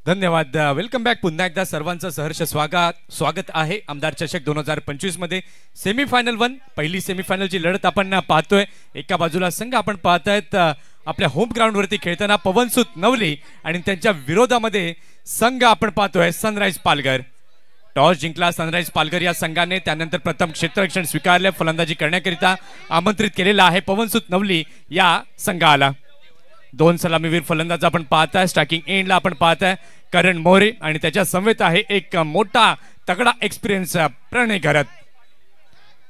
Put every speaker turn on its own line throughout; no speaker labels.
धन्यवाद. Welcome back. पुन्हा एकदा सर्वांचं सहर्ष स्वागत आहे आमदार चषक 2025 मध्ये सेमीफायनल 1 पहिली सेमीफायनलची लढत आपण पाहतोय. एका बाजूला संघ आपण पाहतायत आपल्या होम ग्राउंड वरती खेळताना पवनसुत नवली आणि त्यांच्या विरोधामध्ये संघ आपण पाहतोय सनराइज पालघर. टॉस जिंकला सनराइज पालघर या संघाने. त्यानंतर प्रथम क्षेत्ररक्षण स्वीकारले. फलंदाजी करण्याकरिता आमंत्रित केलेला आहे पवनसुत नवली या संघाला. दोन सलामीवीर फलंदाज आपण पाहताय. स्ट्रायकिंग एंडला आपण पाहताय करण मोरे आणि त्याच्या समवेत आहे एक मोठा तगडा एक्सपिरियन्स प्रणय घरत.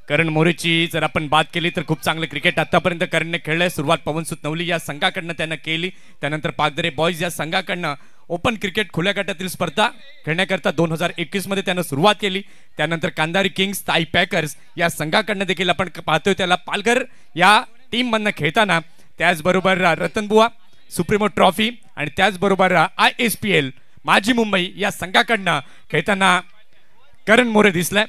करण मोरेची जर आपण बात केली तर खूप चांगले क्रिकेट आतापर्यंत करणने खेळले. सुरुवात पवनसुत नवली या संघाकडनं त्यानं केली. त्यानंतर पागदरे बॉयज या संघाकडनं ओपन क्रिकेट खुल्या गटातील स्पर्धा खेळण्याकरता 2021 मध्ये त्यानं सुरुवात केली. त्यानंतर कांदारी किंग्स ताई पॅकर्स या संघाकडनं देखील आपण पाहतोय त्याला पालघर या टीम मधनं खेळताना. त्याचबरोबर रतनबुवा सुप्रीमो ट्रॉफी आणि त्याचबरोबर ISPL माझी मुंबई या संघाकडनं खेळताना करण मोरे दिसलाय.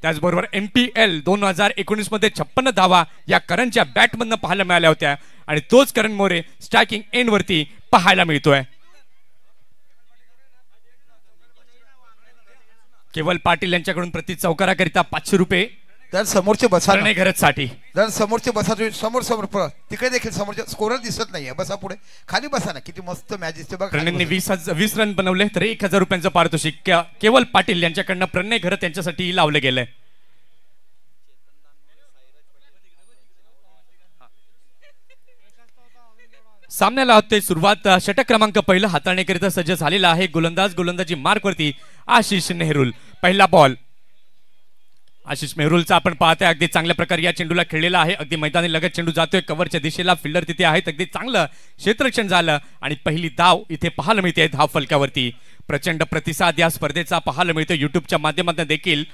त्याचबरोबर MPL 2019 मध्ये 56 धावा या करणच्या बॅटमधनं पाहायला मिळाल्या होत्या आणि तोच करण मोरे स्ट्रायकिंग एंड वरती पाहायला मिळतोय. केवल पाटील यांच्याकडून प्रति चौकाराकरिता 500 रुपये.
तर समोरचे बसा
नाही घरसाठी
जर समोरचे बसा समोर तिकडे देखील समोरचे स्कोरर दिसत नाहीये. बसा पुढे खाली बसा ना. किती मस्त मॅच दिसते बघा.
प्रणयने 20 रन बनवले तर 1000 रुपयांचं पारितोषिक केवल पाटील यांच्याकडनं प्रणय घरत यांच्यासाठी लावलं गेलंय. सामन्याला होते सुरुवात. षटक क्रमांक पहिला हाताळण्याकरिता सज्ज झालेला आहे. गोलंदाजी मार्क वरती आशिष नेहरू. पहिला बॉल आशिष मेहरुलचा आपण पाहतोय. अगदी चांगल्या प्रकारे या चेंडूला खेळलेला आहे. अगदी मैदानी लगत चेंडू जातोय कव्हरच्या दिशेला. फिल्डर तिथे आहेत. अगदी चांगलं क्षेत्ररक्षण झालं आणि पहिली धाव इथे पाहायला मिळते धाव फलकावरती. प्रचंड प्रतिसाद या स्पर्धेचा पाहायला मिळतो युट्यूबच्या माध्यमातून देखील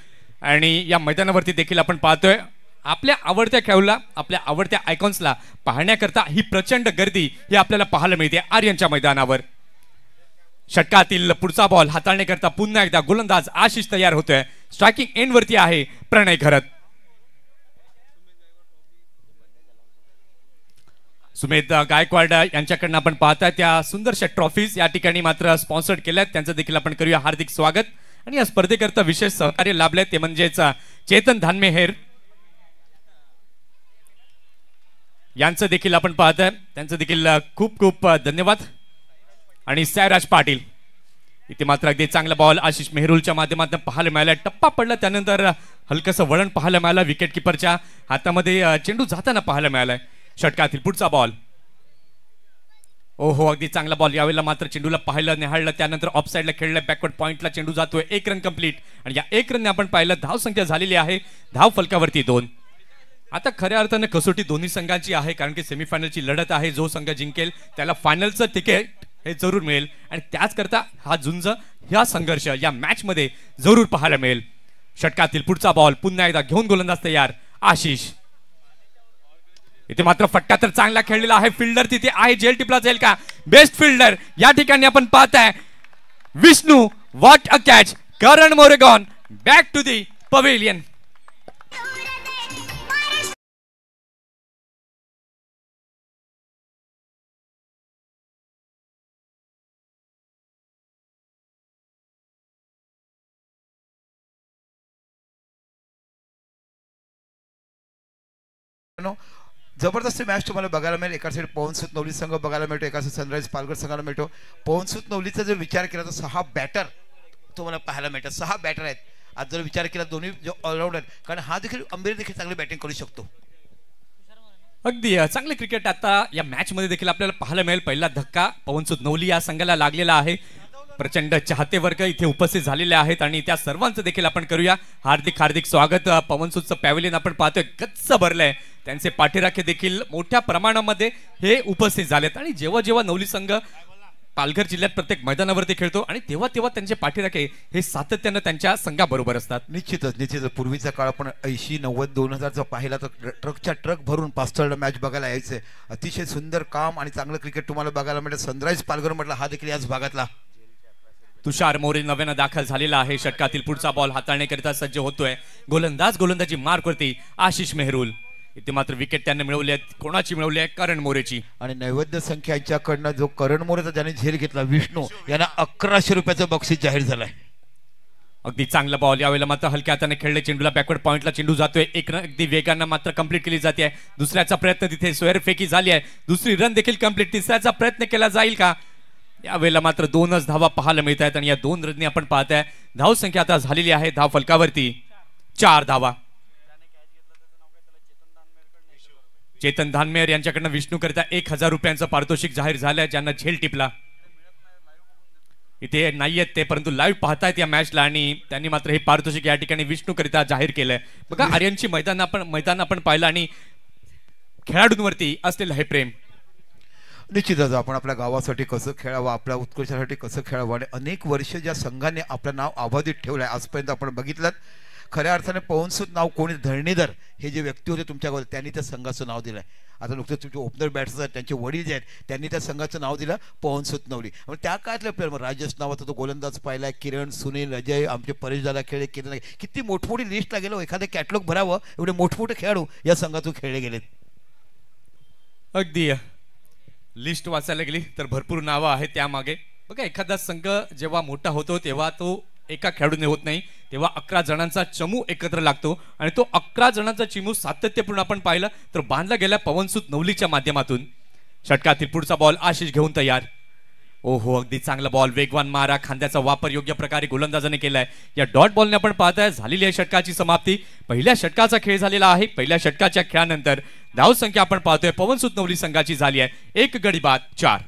आणि या मैदानावरती देखील आपण पाहतोय. आपल्या आवडत्या खेळाडूला आपल्या आवडत्या आयकॉन्सला पाहण्याकरता ही प्रचंड गर्दी ही आपल्याला पाहायला मिळते आर्यनच्या मैदानावर. षटकातील पुढचा बॉल हाताळण्याकरता पुन्हा एकदा गोलंदाज आशिष तयार होतोय. स्ट्रायकिंग एंड वरती आहे प्रणय घरत. सुमेध गायकवाड यांच्याकडनं आपण पाहताय त्या सुंदरशा ट्रॉफीज या ठिकाणी मात्र स्पॉन्सर्ड केल्यात. त्यांचं देखील आपण करूया हार्दिक स्वागत. आणि या स्पर्धेकरता विशेष सहकार्य लाभले ते म्हणजेच चेतन धानमेहेर यांचं देखील आपण पाहताय. त्यांचं देखील खूप खूप धन्यवाद. आणि सायराज पाटील इथे मात्र अगदी चांगला बॉल आशिष मेहरुलच्या माध्यमातून पाहायला मिळाला. टप्पा पडला त्यानंतर हलकसं वळण पाहायला मिळालं. विकेट किपरच्या हातामध्ये चेंडू जाताना पाहायला मिळालाय. षटकातील पुढचा बॉल. ओहो अगदी चांगला बॉल. यावेळेला मात्र चेंडूला पाहिलं निहाळलं. त्यानंतर ऑफ साईडला खेळलं. बॅकवर्ड पॉइंटला चेंडू जातोय. 1 रन कंप्लीट आणि या 1 रनने आपण पाहिलं धाव संख्या झालेली आहे धाव फलकावरती 2. आता खऱ्या अर्थाने कसोटी दोन्ही संघांची आहे कारण की सेमीफायनलची लढत आहे. जो संघ जिंकेल त्याला फायनलचं तिकीट हे जरूर मिळेल आणि त्याच करता हा झुंज ह्या संघर्ष या मॅच मध्ये जरूर पाहायला मिळेल. षटकातील पुढचा बॉल पुन्हा एकदा घेऊन गोलंदाज तयार आशिष. इथे मात्र फटका तर चांगला खेळलेला आहे. फिल्डर तिथे आहे. जेल टिपला जाईल का? बेस्ट फिल्डर या ठिकाणी आपण पाहताय Vishnu. What a catch. Karan More gone back to the pavilion.
जबरदस्त मॅच तुम्हाला बघायला मिळेल. एका साईड पवनसुत नवली संघ बघायला मिळतो. एका साईड सनराइज पालघर संघाला मिळतो. पवनसुत नवलीचा जर विचार केला तर 6 बॅटर तुम्हाला पाहायला मिळतात. 6 बॅटर आहेत. आज जर विचार केला दोन्ही जो ऑलराऊंडर कारण हा देखील अंबेरी देखील चांगली बॅटिंग करू शकतो.
अगदी चांगले क्रिकेट आता या मॅच मध्ये देखील आपल्याला पाहायला मिळेल. पहिला धक्का पवनसुत नवली या संघाला लागलेला आहे. प्रचंड चाहते वर्ग इथे उपस्थित झालेले आहेत आणि त्या सर्वांचं देखील आपण करूया हार्दिक हार्दिक स्वागत. पवनसुतचं पॅव्हेलियन आपण पाहतोय गच्च भरलंय. त्यांचे पाठीराखे देखील मोठ्या प्रमाणामध्ये हे उपस्थित झालेत आणि जेव्हा जेव्हा नवली संघ पालघर जिल्ह्यात प्रत्येक मैदानावरती खेळतो आणि तेव्हा तेव्हा त्यांचे पाठीराखे हे सातत्यानं त्यांच्या संघाबरोबर असतात.
निश्चितच पूर्वीचा काळ आपण 80, 90, 2000चा पाहिला तर ट्रकच्या ट्रक भरून पास्तळ मॅच बघायला यायचे. अतिशय सुंदर काम आणि चांगलं क्रिकेट तुम्हाला बघायला मिळतं. सनराइज पालघर म्हटलं हा देखील याच भागातला.
तुषार मोरे नव्यानं दाखल झालेला आहे. षटकातील पुढचा बॉल हाताळण्याकरिता सज्ज होतोय. गोलंदाजी मार्क वरती आशिष मेहरुल. इथे मात्र विकेट त्यांनी मिळवली आहे. कोणाची मिळवली आहे? करण मोरेची.
आणि नैवेद्य संख्यांच्याकडनं जो करण मोरेचा ज्याने झेल घेतला विष्णू यांना 1100 रुपयाचं बक्षीस जाहीर झालंय.
अगदी चांगला बॉल. यावेळेला मात्र हलक्या हाताने खेळले. चेंडूला बॅकवर्ड पॉइंटला चेंडू जातोय. एक रन अगदी वेगानं मात्र कंप्लीट केली जाते. दुसऱ्याचा प्रयत्न तिथे स्क्वेअर फेकी झाली आहे. दुसरी रन देखील कंप्लीट. तिसऱ्याचा प्रयत्न केला जाईल का? यावेळेला मात्र 2च धावा पाहायला मिळत आहेत आणि या 2 रननी आपण पाहताय धाव संख्या आता झालेली आहे धाव फलकावरती 4 धावा. चेतन धानमेर यांच्याकडनं विष्णू करिता 1000 रुपयांचं पारितोषिक जाहीर झालंय ज्यांना झेल टिपला. इथे नाहीयेत ते परंतु लाईव्ह पाहतायत या मॅचला आणि त्यांनी मात्र हे पारितोषिक या ठिकाणी विष्णू करिता जाहीर केलंय. बघा आर्यनची मैदान आपण पाहिलं आणि खेळाडूंवरती असलेलं हे प्रेम.
निश्चितच आपण आपल्या गावासाठी कसं खेळावं, आपल्या उत्कर्षासाठी कसं खेळावं आणि अनेक वर्ष ज्या संघाने आपलं नाव अबाधित ठेवलं आहे आजपर्यंत आपण बघितलं. खऱ्या अर्थाने पवनसुत नाव कोणी धरणीधर हे जे व्यक्ती होते तुमच्या गावात त्यांनी त्या संघाचं नाव दिलं आहे. आता नुकतेच तुमचे ओपनर बॅट्समन आहेत त्यांचे वडील जे आहेत त्यांनी त्या संघाचं नाव दिलं पवनसुत नवली. मग त्या काळातले प्लेअर राजेश नावाचा तो गोलंदाज पाहिला, किरण, सुनील, अजय, आमचे परेश दादा खेळले, किरण, किती मोठमोठी लिस्ट लागेल एखादं कॅटलॉग भरावं एवढे मोठमोठे खेळाडू या संघातून खेळले गेलेत.
अगदी लिस्ट वाचायला गेली तर भरपूर नावं आहेत त्यामागे. बघा एखादा संघ जेव्हा मोठा होतो तेव्हा तो एका खेळाडूने होत नाही, तेव्हा 11 जणांचा चमू एकत्र लागतो आणि तो 11 जणांचा चमू सातत्यपूर्ण आपण पाहिलं तर बांधला गेला पवनसुत नवलीच्या माध्यमातून. षटकातील पुढचा बॉल आशिष घेऊन तयार. ओहो अगदी चांगला बॉल. वेगवान मारा. खांद्याचा वापर योग्य प्रकारे गोलंदाजाने केलाय. या डॉट बॉलने आपण पाहताय झालेली आहे षटकाची समाप्ती. पहिल्या षटकाचा खेळ झालेला आहे. पहिल्या षटकाच्या खेळानंतर धाव संख्या आपण पाहतोय पवनसुत नवली संघाची झाली आहे 1 गडी बाद 4.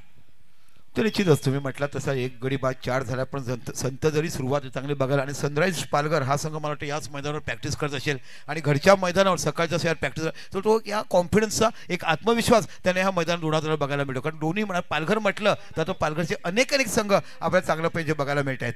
तर निश्चितच तुम्ही म्हटला तसा 1 गडी बाद 4 झाला. पण संत जरी सुरुवात चांगली बघायला आणि सनराईज पालघर हा संघ मला वाटतं याच मैदानावर प्रॅक्टिस करत असेल आणि घरच्या मैदानावर सकाळच्या सर प्रॅक्टिस तर तो या कॉन्फिडन्सचा एक आत्मविश्वास त्याने ह्या मैदान दोनात बघायला मिळतो. कारण दोन्ही म्हणा पालघर म्हटलं तर तो पालघरचे अनेक संघ आपल्याला चांगलं पाहिजे बघायला मिळत आहेत.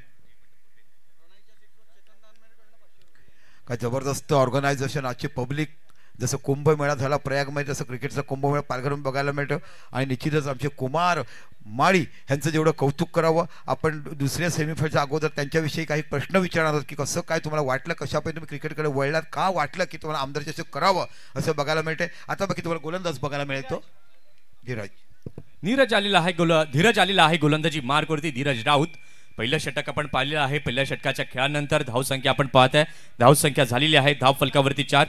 काय जबरदस्त ऑर्गनायझेशन. आजची पब्लिक जसं कुंभमेळा झाला प्रयागमध्ये तसं क्रिकेटचा कुंभमेळा पालघर बघायला मिळतं. आणि निश्चितच आमचे कुमार माळी ह्यांचं जेवढं कौतुक करावं. आपण दुसऱ्या सेमीफायनलच्या अगोदर त्यांच्याविषयी काही प्रश्न विचारणार आहोत की कसं काय तुम्हाला वाटलं, कशापैकी तुम्ही क्रिकेटकडे वळलात, का वाटलं की तुम्हाला आमदार चषक करावं असं बघायला मिळतंय. आता बाकी तुम्हाला गोलंदाज बघायला मिळतो
धीरज आलेला आहे गोलंदाजी मार्कवरती धीरज राऊत. पहिलं षटक आपण पाहिलेलं आहे. पहिल्या षटकाच्या खेळानंतर धाव संख्या आपण पाहताय धाव संख्या झालेली आहे धाव फलकावरती 4.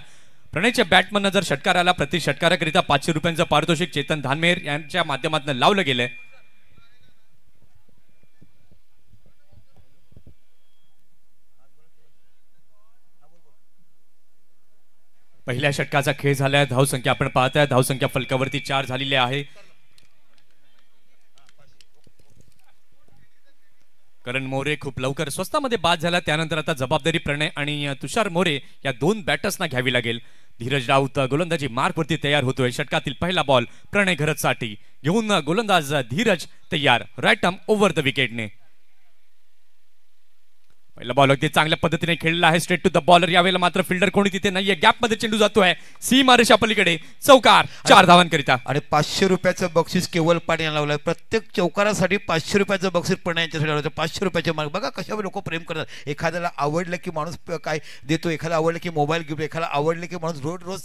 प्रणयच्या बॅटमननं जर षटकार आला प्रति षटकाराकरिता 500 रुपयांचं पारितोषिक चेतन धानमेर यांच्या माध्यमातून लावलं गेलंय. पहिल्या षटकाचा खेळ झालाय. धाव संख्या आपण पाहताय धाव संख्या फलकावरती 4 झालेली आहे. करण मोरे खूप लवकर स्वस्तामध्ये बाद झाला. त्यानंतर आता जबाबदारी प्रणय आणि तुषार मोरे या 2 बॅटर्सना घ्यावी लागेल. धीरज राऊत गोलंदाजी मार्कवरती तयार होतोय. षटकातील पहिला बॉल प्रणय घरतसाठी घेऊन गोलंदाज धीरज तयार. राईट आर्म ओव्हर द विकेटने पहिला बॉल अगदी चांगल्या पद्धतीने खेळलेला आहे. Straight to the bowler. यावेळेला मात्र फिल्डर कोणी तिथे नाहीये. गॅप मध्ये चेंडू जातोय सीमा रेषा पलीकडे. चौकार 4 धावांकरिता.
आणि 500 रुपयाचं बक्षीस केवळ पाटील यांना लावलंय. प्रत्येक चौकारासाठी 500 रुपयाचं बक्षीस पण यांच्यासाठी लावलं. 500 रुपयाचे मार्क बघा कशावर लोक प्रेम करतात. एखाद्याला आवडलं की माणूस काय देतो, एखादा आवडलं की मोबाईल गिफ्ट, एखादा आवडलं की माणूस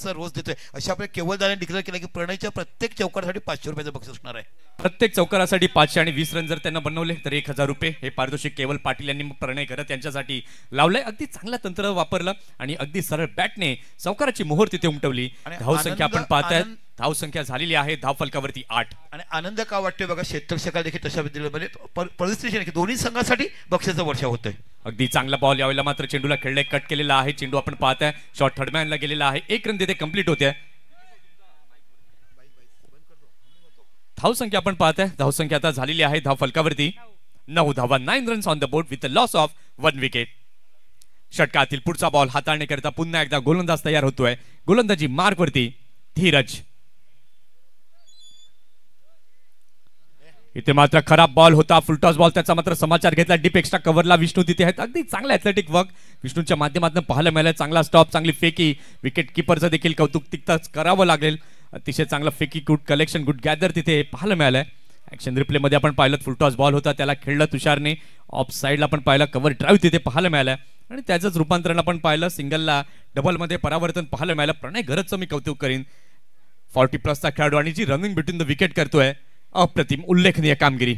रोज देतोय. अशा आपल्या केवळ दादाने डिक्लेअर केलं की प्रणयच्या प्रत्येक चौकारासाठी 500 रुपयाचं बक्षीस असणार आहे.
प्रत्येक चौकारासाठी 500 आणि 20 रन जर त्यांना बनवले तर 1000 रुपये हे पारितोषिक केवळ पाटील यांनी प्रणय घरत यांच्यासाठी लावलंय. अगदी चांगलं तंत्र वापरलं आणि अगदी सरळ बॅटने चौकाराची मोहर तिथे उमटवली. धाव संख्या आपण पाहताय धाव संख्या झालेली आहे धाव फलकावरती 8.
आणि आनंद का वाटतोय बघा क्षेत्ररक्षकाला देखील तशा म्हणजे परिस्थिती की दोन्ही संघासाठी बक्षीचं वर्षा होतंय.
अगदी चांगला बॉल. यावेळेला मात्र चेंडूला खेळले कट केलेला आहे. चेंडू आपण पाहताय शॉट थर्डमॅनला गेलेला आहे. 1 रन तिथे कंप्लीट होते. धाव संख्या आपण पाहताय धाव संख्या आता झालेली आहे धाव फलकावरती 9 धावा. 9 runs on the board with the loss of 1 wicket. षटकातील पुढचा बॉल हाताळण्याकरिता पुन्हा एकदा गोलंदाज तयार होतोय. गोलंदाजी मार्कवरती धीरज. इथे मात्र खराब बॉल होता. फुलटॉस बॉल त्याचा मात्र समाचार घेतला. डीप एक्स्ट्रा कव्हरला विष्णू तिथे आहेत. अगदी चांगला ॲथलेटिक वर्क विष्णूच्या माध्यमातून पाहायला मिळालं. चांगला स्टॉप, चांगली फेकी. विकेट किपरचं देखील कौतुक तितकंच करावं लागेल. अतिशय चांगला फेकी, गुड कलेक्शन, गुड गॅदर तिथे पाहायला मिळालंय. ॲक्शन रिप्ले मध्ये आपण पाहिलं फुलटॉस बॉल होता त्याला खेळलं तुषारने. ऑफ साईडला आपण पाहिलं कव्हर ड्राईव्ह तिथे पाहायला मिळालं. आणि त्याचंच रूपांतरण आपण पाहिलं. सिंगलला डबलमध्ये परावर्तन पाहायला मिळालं. प्रणय गरजचं मी कौतुक करीन. 40+ खेळाडू आणि जी रनिंग बिटवीन द विकेट करतोय, अप्रतिम उल्लेखनीय कामगिरी.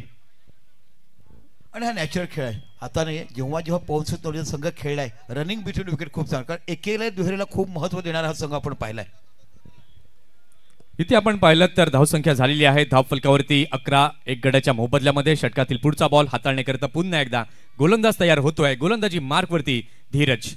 आणि हा नॅचरल खेळ आहे. आता नाही, जेव्हा पवनसुत नवलीचा संघ खेळलाय रनिंग बिटवीन विकेट खूप चांगला, कारण एकेला दुहेरीला खूप महत्व देणारा हा संघ आपण पाहिलाय.
इथे आपण पाहिलं तर धावसंख्या झालेली आहे धाव फलकावरती 11. एक गड्याच्या मोबदल्यामध्ये षटकातील पुढचा बॉल हाताळण्याकरता पुन्हा एकदा गोलंदाज तयार होतोय. गोलंदाजी मार्कवरती धीरज.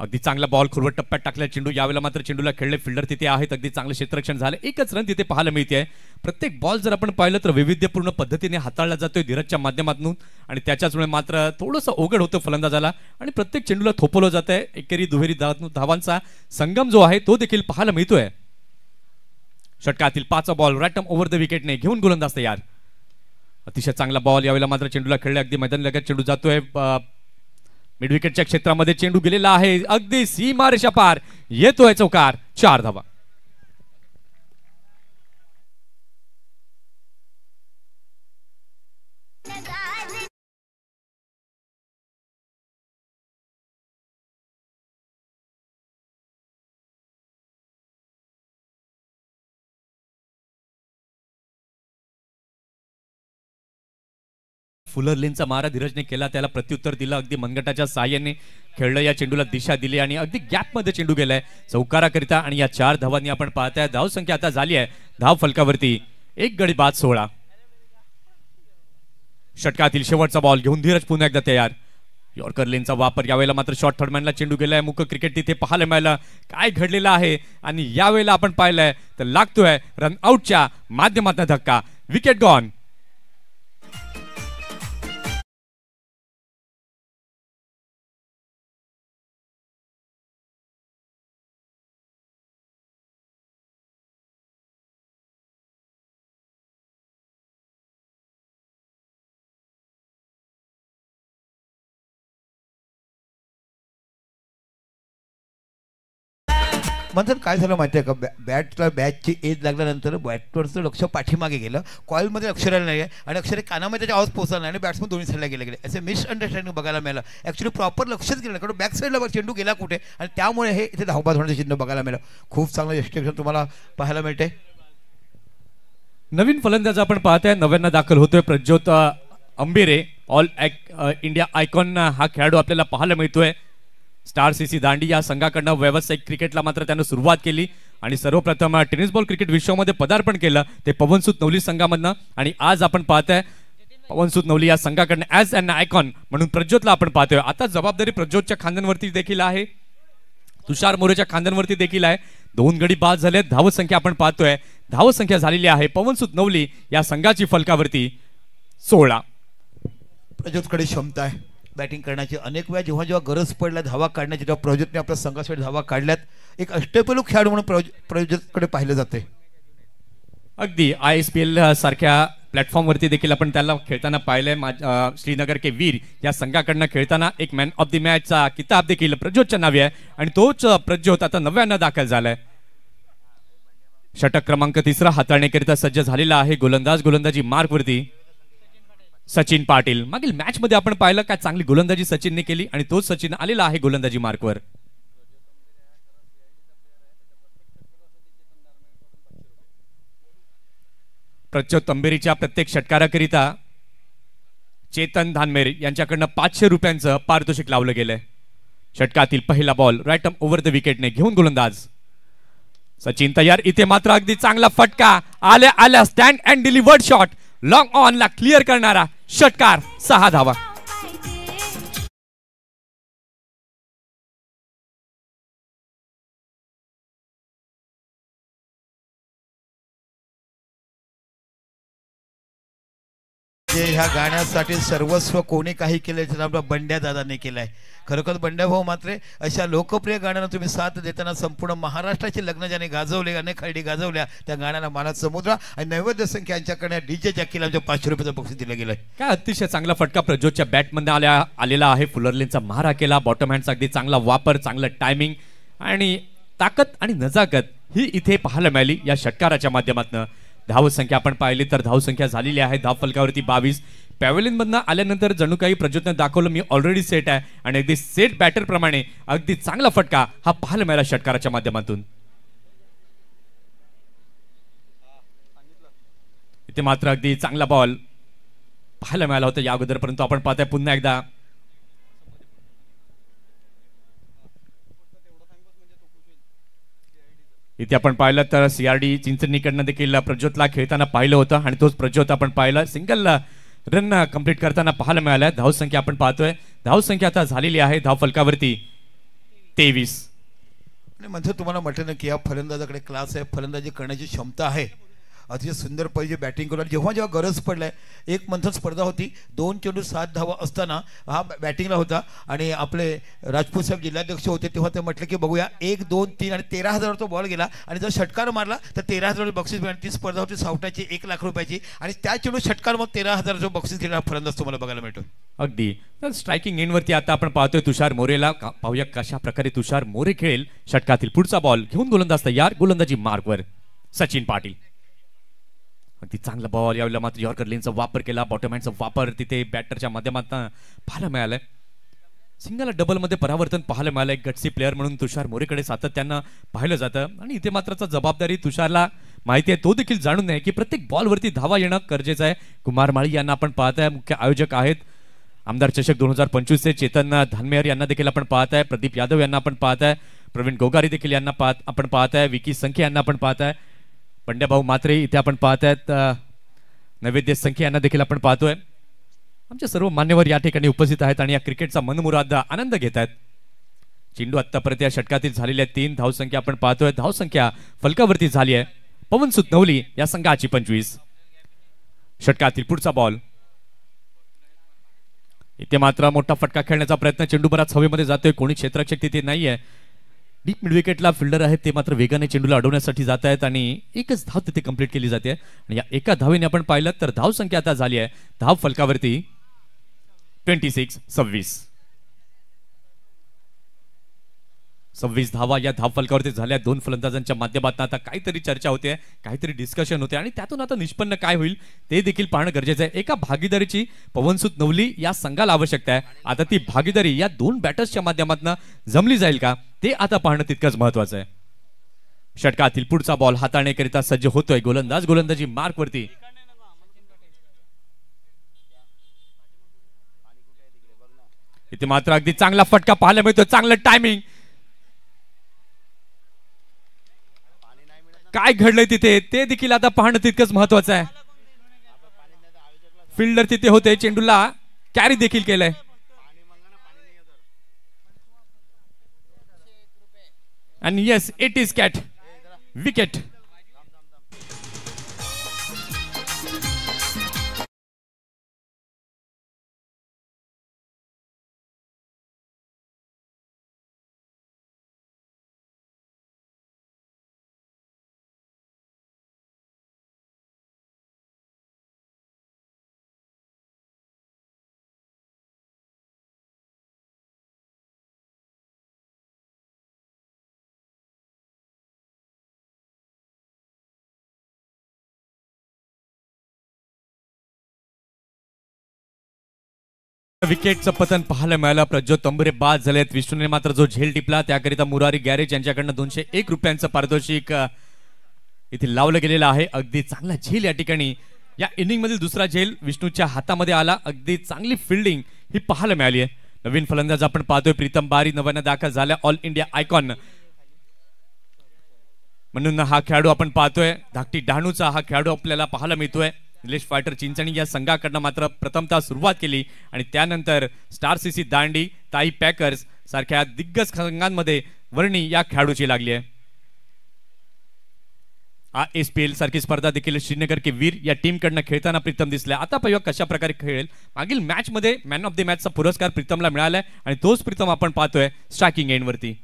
अगदी चांगला बॉल खुरवट टप्प्यात टाकला चेंडू. यावेळेला मात्र चेंडूला खेळले फिल्डर तिथे आहेत. अगदी चांगलं क्षेत्ररक्षण झालं. एकच रन तिथे पाहायला मिळते. प्रत्येक बॉल जर आपण पाहिलं तर वैविध्यपूर्ण पद्धतीने हाताळला जातोय धीरजच्या माध्यमातून आणि त्याच्याचमुळे मात्र थोडंसं अवघड होतं फलंदाजाला आणि प्रत्येक चेंडूला थोपवलं जात आहे. एकेरी दुहेरी धावांचा संगम जो आहे तो देखील पाहायला मिळतोय. षटकातील 5 बॉल रॅटम ओव्हर द विकेटने घेऊन गोलंदाज तयार. अतिशय चांगला बॉल. यावेळेला मात्र चेंडूला खेळले. अगदी मैदान लगत चेंडू जातोय. मिड विकेटच्या क्षेत्रामध्ये चेंडू गेलेला आहे. अगदी सीमारेषा पार येतोय चौकार. 4 धावा. फुलरलिनचा मारा धीरजने केला. त्याला प्रत्युत्तर दिलं. अगदी मनगटाच्या साहाय्याने खेळलं. या चेंडूला दिशा दिली आणि अगदी गॅपमध्ये चेंडू गेलाय चौकाराकरिता आणि या 4 धावांनी आपण पाहताय धाव संख्या आता झाली आहे धाव फलकावरती 1 गडी बाद 16. षटकातील शेवटचा बॉल घेऊन धीरज पुन्हा एकदा तयार. यॉर्कर लेनचा वापर. यावेळेला मात्र शॉर्ट थर्डमॅनला चेंडू गेलाय. मुक क्रिकेट तिथे पाहायला मिळालं. काय घडलेलं आहे आणि यावेळेला आपण पाहिलंय तर लागतोय रन आउटच्या माध्यमातून धक्का. Wicket gone.
म्हणजे काय झालं माहिती आहे का, बॅटला बॅटची एज लागल्यानंतर बॅटवरचं लक्ष पाठीमागे गेलं. कॉईलमध्ये अक्षराला नाही आहे आणि अक्षरे कानामध्ये त्याच्या आवाज पोहोचला नाही आणि बॅट्समन दोन्ही साईडला गेले. असे मिसअंडरस्टँडिंग बघायला मिळालं. ॲक्च्युली प्रॉपर लक्षच गेलं कारण बॅक साईडला चेंडू गेला कुठे आणि त्यामुळे हे इथे धावबाद होण्याचं चिन्ह बघायला मिळालं. खूप चांगलं एक्स्ट्रॅक्शन तुम्हाला पाहायला मिळते.
नवीन फलंदाज आपण पाहताय. 90 दाखल होतोय प्रज्योत अंबेरे. ऑल इंडिया आयकॉन हा खेळाडू आपल्याला पाहायला मिळतोय. स्टार सीसी दांडी या संघाकडनं व्यावसायिक क्रिकेटला मात्र त्यानं सुरुवात केली आणि सर्वप्रथम टेनिस बॉल क्रिकेट विश्वामध्ये पदार्पण केलं ते पवनसुत नवली संघामधनं. आणि आज आपण पाहताय पवनसुत नवली या संघाकडनं ॲज अन आयकॉन म्हणून प्रज्योतला आपण पाहतोय. आता जबाबदारी प्रज्योतच्या खांद्यांवरती देखील आहे. तुषार मोरेच्या खांद्यांवरती देखील आहे. 2 गडी बाद झाले. धावसंख्या आपण पाहतोय धावसंख्या झालेली आहे पवनसुत नवली या संघाची फलकावरती 16.
प्रज्योतकडे क्षमता आहे बॅटिंग करण्याची. अनेक वेळा जेव्हा गरज पडल्या धावा काढण्याची तेव्हा प्रज्योतने आपल्या संघासाठी धावा काढल्यात. एक अष्टपैलू खेळाडू म्हणून प्रज्योतकडे पाहिलं जाते.
अगदी ISPL सारख्या प्लॅटफॉर्मवरती देखील आपण त्याला खेळताना पाहिलंय. श्रीनगर के वीर या संघाकडनं खेळताना एक मॅन ऑफ द मॅचचा किताब देखील प्रज्योतच्या नावे आहे आणि तोच प्रज्योत आता 90 दाखल झालाय. षटक क्रमांक 3 हाताळण्याकरिता सज्ज झालेला आहे. गोलंदाजी मार्कवरती सचिन पाटील. मागील मॅच मध्ये आपण पाहिलं काय चांगली गोलंदाजी सचिनने केली आणि तोच सचिन आलेला आहे गोलंदाजी मार्कवर. प्रज्योत तंबेरीच्या प्रत्येक षटकाराकरिता चेतन धानमेर यांच्याकडनं 500 रुपयांचं पारितोषिक लावलं गेलंय. षटकातील पहिला बॉल रॅटम ओव्हर द विकेटने घेऊन गोलंदाज सचिन तयार. इथे मात्र अगदी चांगला फटका आल्या stand and delivered shot long on ला क्लिअर करणारा षटकार. 6 धावा.
ह्या गाण्यासाठी सर्वस्व कोणी काही केलंय तर आपला बंड्या दादाने केलाय. खरोखर बंड्या भाऊ मात्र अशा लोकप्रिय गाण्यांना तुम्ही साथ देताना संपूर्ण महाराष्ट्राचे लग्न ज्याने गाजवले अनेक खर्डी गाजवल्या त्या गाण्याला मानात समुद्र आणि नैवेद्य संख्या यांच्याकडे DJ जॅकीला 500 रुपयाचं बक्षीस दिलं गेलंय.
काय अतिशय चांगला फटका प्रज्योतच्या बॅटमध्ये आलेला आहे. फुलरलिनचा मारा केला. बॉटम हँडचा अगदी चांगला वापर, चांगलं टायमिंग आणि ताकद आणि नजाकत ही इथे पाहायला मिळाली या षटकाराच्या माध्यमातून. धावसंख्या आपण पाहिली तर धावसंख्या झालेली आहे धाव फलकावरती 22. पॅव्हलियन मधनं आल्यानंतर जणू काही प्रज्योतनं दाखवलं मी ऑलरेडी सेट आहे आणि अगदी सेट बॅटर प्रमाणे अगदी चांगला फटका हा पाहायला मिळाला षटकाराच्या माध्यमातून. इथे मात्र अगदी चांगला बॉल पाहायला मिळाला होता या अगोदर, परंतु आपण पाहताय पुन्हा एकदा इथे आपण पाहिलं तर सीआरडी चिंचणीकडनं देखील प्रज्योतला खेळताना पाहिलं होतं आणि तोच प्रज्योत आपण पाहिलं सिंगल रन कंप्लीट करताना पाहायला मिळालं. धावसंख्या आपण पाहतोय, धावसंख्या आता झालेली आहे धाव फलकावरती 23.
आणि म्हणजे तुम्हाला म्हटलं ना की या फलंदाजाकडे क्लास आहे, फलंदाजी करण्याची क्षमता आहे, अतिशय सुंदर पाहिजे बॅटिंग करून. जेव्हा जेव्हा गरज पडलाय एक मंथन स्पर्धा होती 2 चेंडू 7 धावा असताना हा बॅटिंगला होता आणि आपले राजपूत साहेब जिल्हाध्यक्ष होते तेव्हा ते म्हटलं की बघूया 1, 2, 3 आणि 13,000 तो बॉल गेला आणि जर षटकार मारला तर 13,000 बक्षीस मिळाली. ती स्पर्धा होती सावटाची 1 लाख रुपयाची आणि त्या चेंडू षटकार मग 13,000 बक्षीस घेणारा फलंदाज तुम्हाला बघायला मिळतो.
अगदी तर स्ट्रायकिंग एंडवरती आता आपण पाहतोय तुषार मोरेला. पाहूया कशा प्रकारे तुषार मोरे खेळेल. षटकातील पुढचा बॉल घेऊन गोलंदाज तयार, गोलंदाजी मार्कवर सचिन पाटील. अगदी चांगला बॉल, यावेळेला मात्र यॉर्कर लेनचा वापर केला, बॉटम हँडचा वापर तिथे बॅटरच्या माध्यमातून पाहायला मिळालाय. सिंगल डबल मध्ये परावर्तन पाहायला मिळालं. एक गटसी प्लेअर म्हणून तुषार मोरेकडे सातत्यानं पाहिलं जातं आणि इथे मात्रचा जबाबदारी तुषारला माहिती आहे, तो देखील जाणून आहे की प्रत्येक बॉलवरती धावा येणं गरजेचं आहे. कुमार माळी यांना आपण पाहताय, मुख्य आयोजक आहेत आमदार चषक 2025 चे चेतन धानमेर यांना देखील आपण पाहताय, प्रदीप यादव यांना आपण पाहताय, प्रवीण गोगारी देखील यांना आपण पाहताय, विकी संख्या यांना आपण पाहताय, पंड्याभाऊ मात्रे इथे आपण पाहतायत, नैवेद्य संख्या यांना देखील आपण पाहतोय. आमचे सर्व मान्यवर या ठिकाणी उपस्थित आहेत आणि या क्रिकेटचा मनमुराद आनंद घेत आहेत. चेंडू आतापर्यंत या षटकातील झालेल्या 3 धावसंख्या आपण पाहतोय. धावसंख्या फलकावरती झाली आहे. पवन सुतनवली या संघाची 25. षटकातील पुढचा बॉल इथे मात्र मोठा फटका खेळण्याचा प्रयत्न, चेंडू बराच हवेमध्ये जातोय, कोणी क्षेत्ररक्षक तिथे नाहीये. डीप मिड विकेटला फिल्डर आहेत ते मात्र वेगाने चेंडूला अडवण्यासाठी जात आहेत आणि एकच धाव तिथे कंप्लीट केली जाते आणि या एका धावेने आपण पाहिलं तर धावसंख्या आता झाली आहे धाव फलकावरती 26. 26 धावा या धाव फलकावरती झाल्या. 2 फलंदाजांच्या माध्यमातून आता काहीतरी चर्चा होते, काहीतरी डिस्कशन होते आणि त्यातून आता निष्पन्न काय होईल ते देखील पाहणं गरजेचं आहे. एका भागीदारीची पवनसुत नवली या संघाला आवश्यकता आहे. आता ती भागीदारी या 2 बॅटर्सच्या माध्यमातून जमली जाईल का ते आता पाहणं तितकंच महत्वाचं आहे. षटकातील पुढचा बॉल हाताळण्याकरिता सज्ज होतोय गोलंदाज, गोलंदाजी मार्कवरती. इथे मात्र अगदी चांगला फटका पाहायला मिळतो, चांगलं टायमिंग. काय घडलंय तिथे ते देखील आता पाहणं तितकंच महत्वाचं आहे. फिल्डर तिथे होते, चेंडूला कॅरी देखील केलंय आणि yes it is caught wicket. विकेटचं पतन पाहायला मिळालं. प्रज्योत तंबुरे बाद झालेत. विष्णूने मात्र जो झेल टिपला त्याकरिता मुरारी गॅरेज यांच्याकडनं 201 रुपयांचं पारितोषिक इथे लावलं गेलेलं आहे. अगदी चांगला झेल या ठिकाणी या इनिंग मधील दुसरा झेल विष्णूच्या हातामध्ये आला. अगदी चांगली फिल्डिंग ही पाहायला मिळाली आहे. नवीन फलंदाज आपण पाहतोय प्रीतम बारी, नव्यानं दाखल झाल्या ऑल इंडिया आयकॉन म्हणून हा खेळाडू आपण पाहतोय. धाकटी डहाणूचा हा खेळाडू आपल्याला पाहायला मिळतोय. निलेश फायटर चिंचणी या संघाकडनं मात्र प्रथमतः सुरुवात केली आणि त्यानंतर स्टार सीसी दांडी, ताई पॅकर्स सारख्या दिग्गज संघांमध्ये वर्णी या खेळाडूची लागली आहे. ASPL सारखी स्पर्धा देखील श्रीनगर के वीर या टीमकडनं खेळताना प्रीतम दिसला. आता पाहूया कशा प्रकारे खेळेल. मागील मॅच मध्ये मॅन ऑफ द मॅचचा पुरस्कार प्रीतमला मिळालाय आणि तोच प्रीतम आपण पाहतोय स्ट्रायकिंग एंडवरती.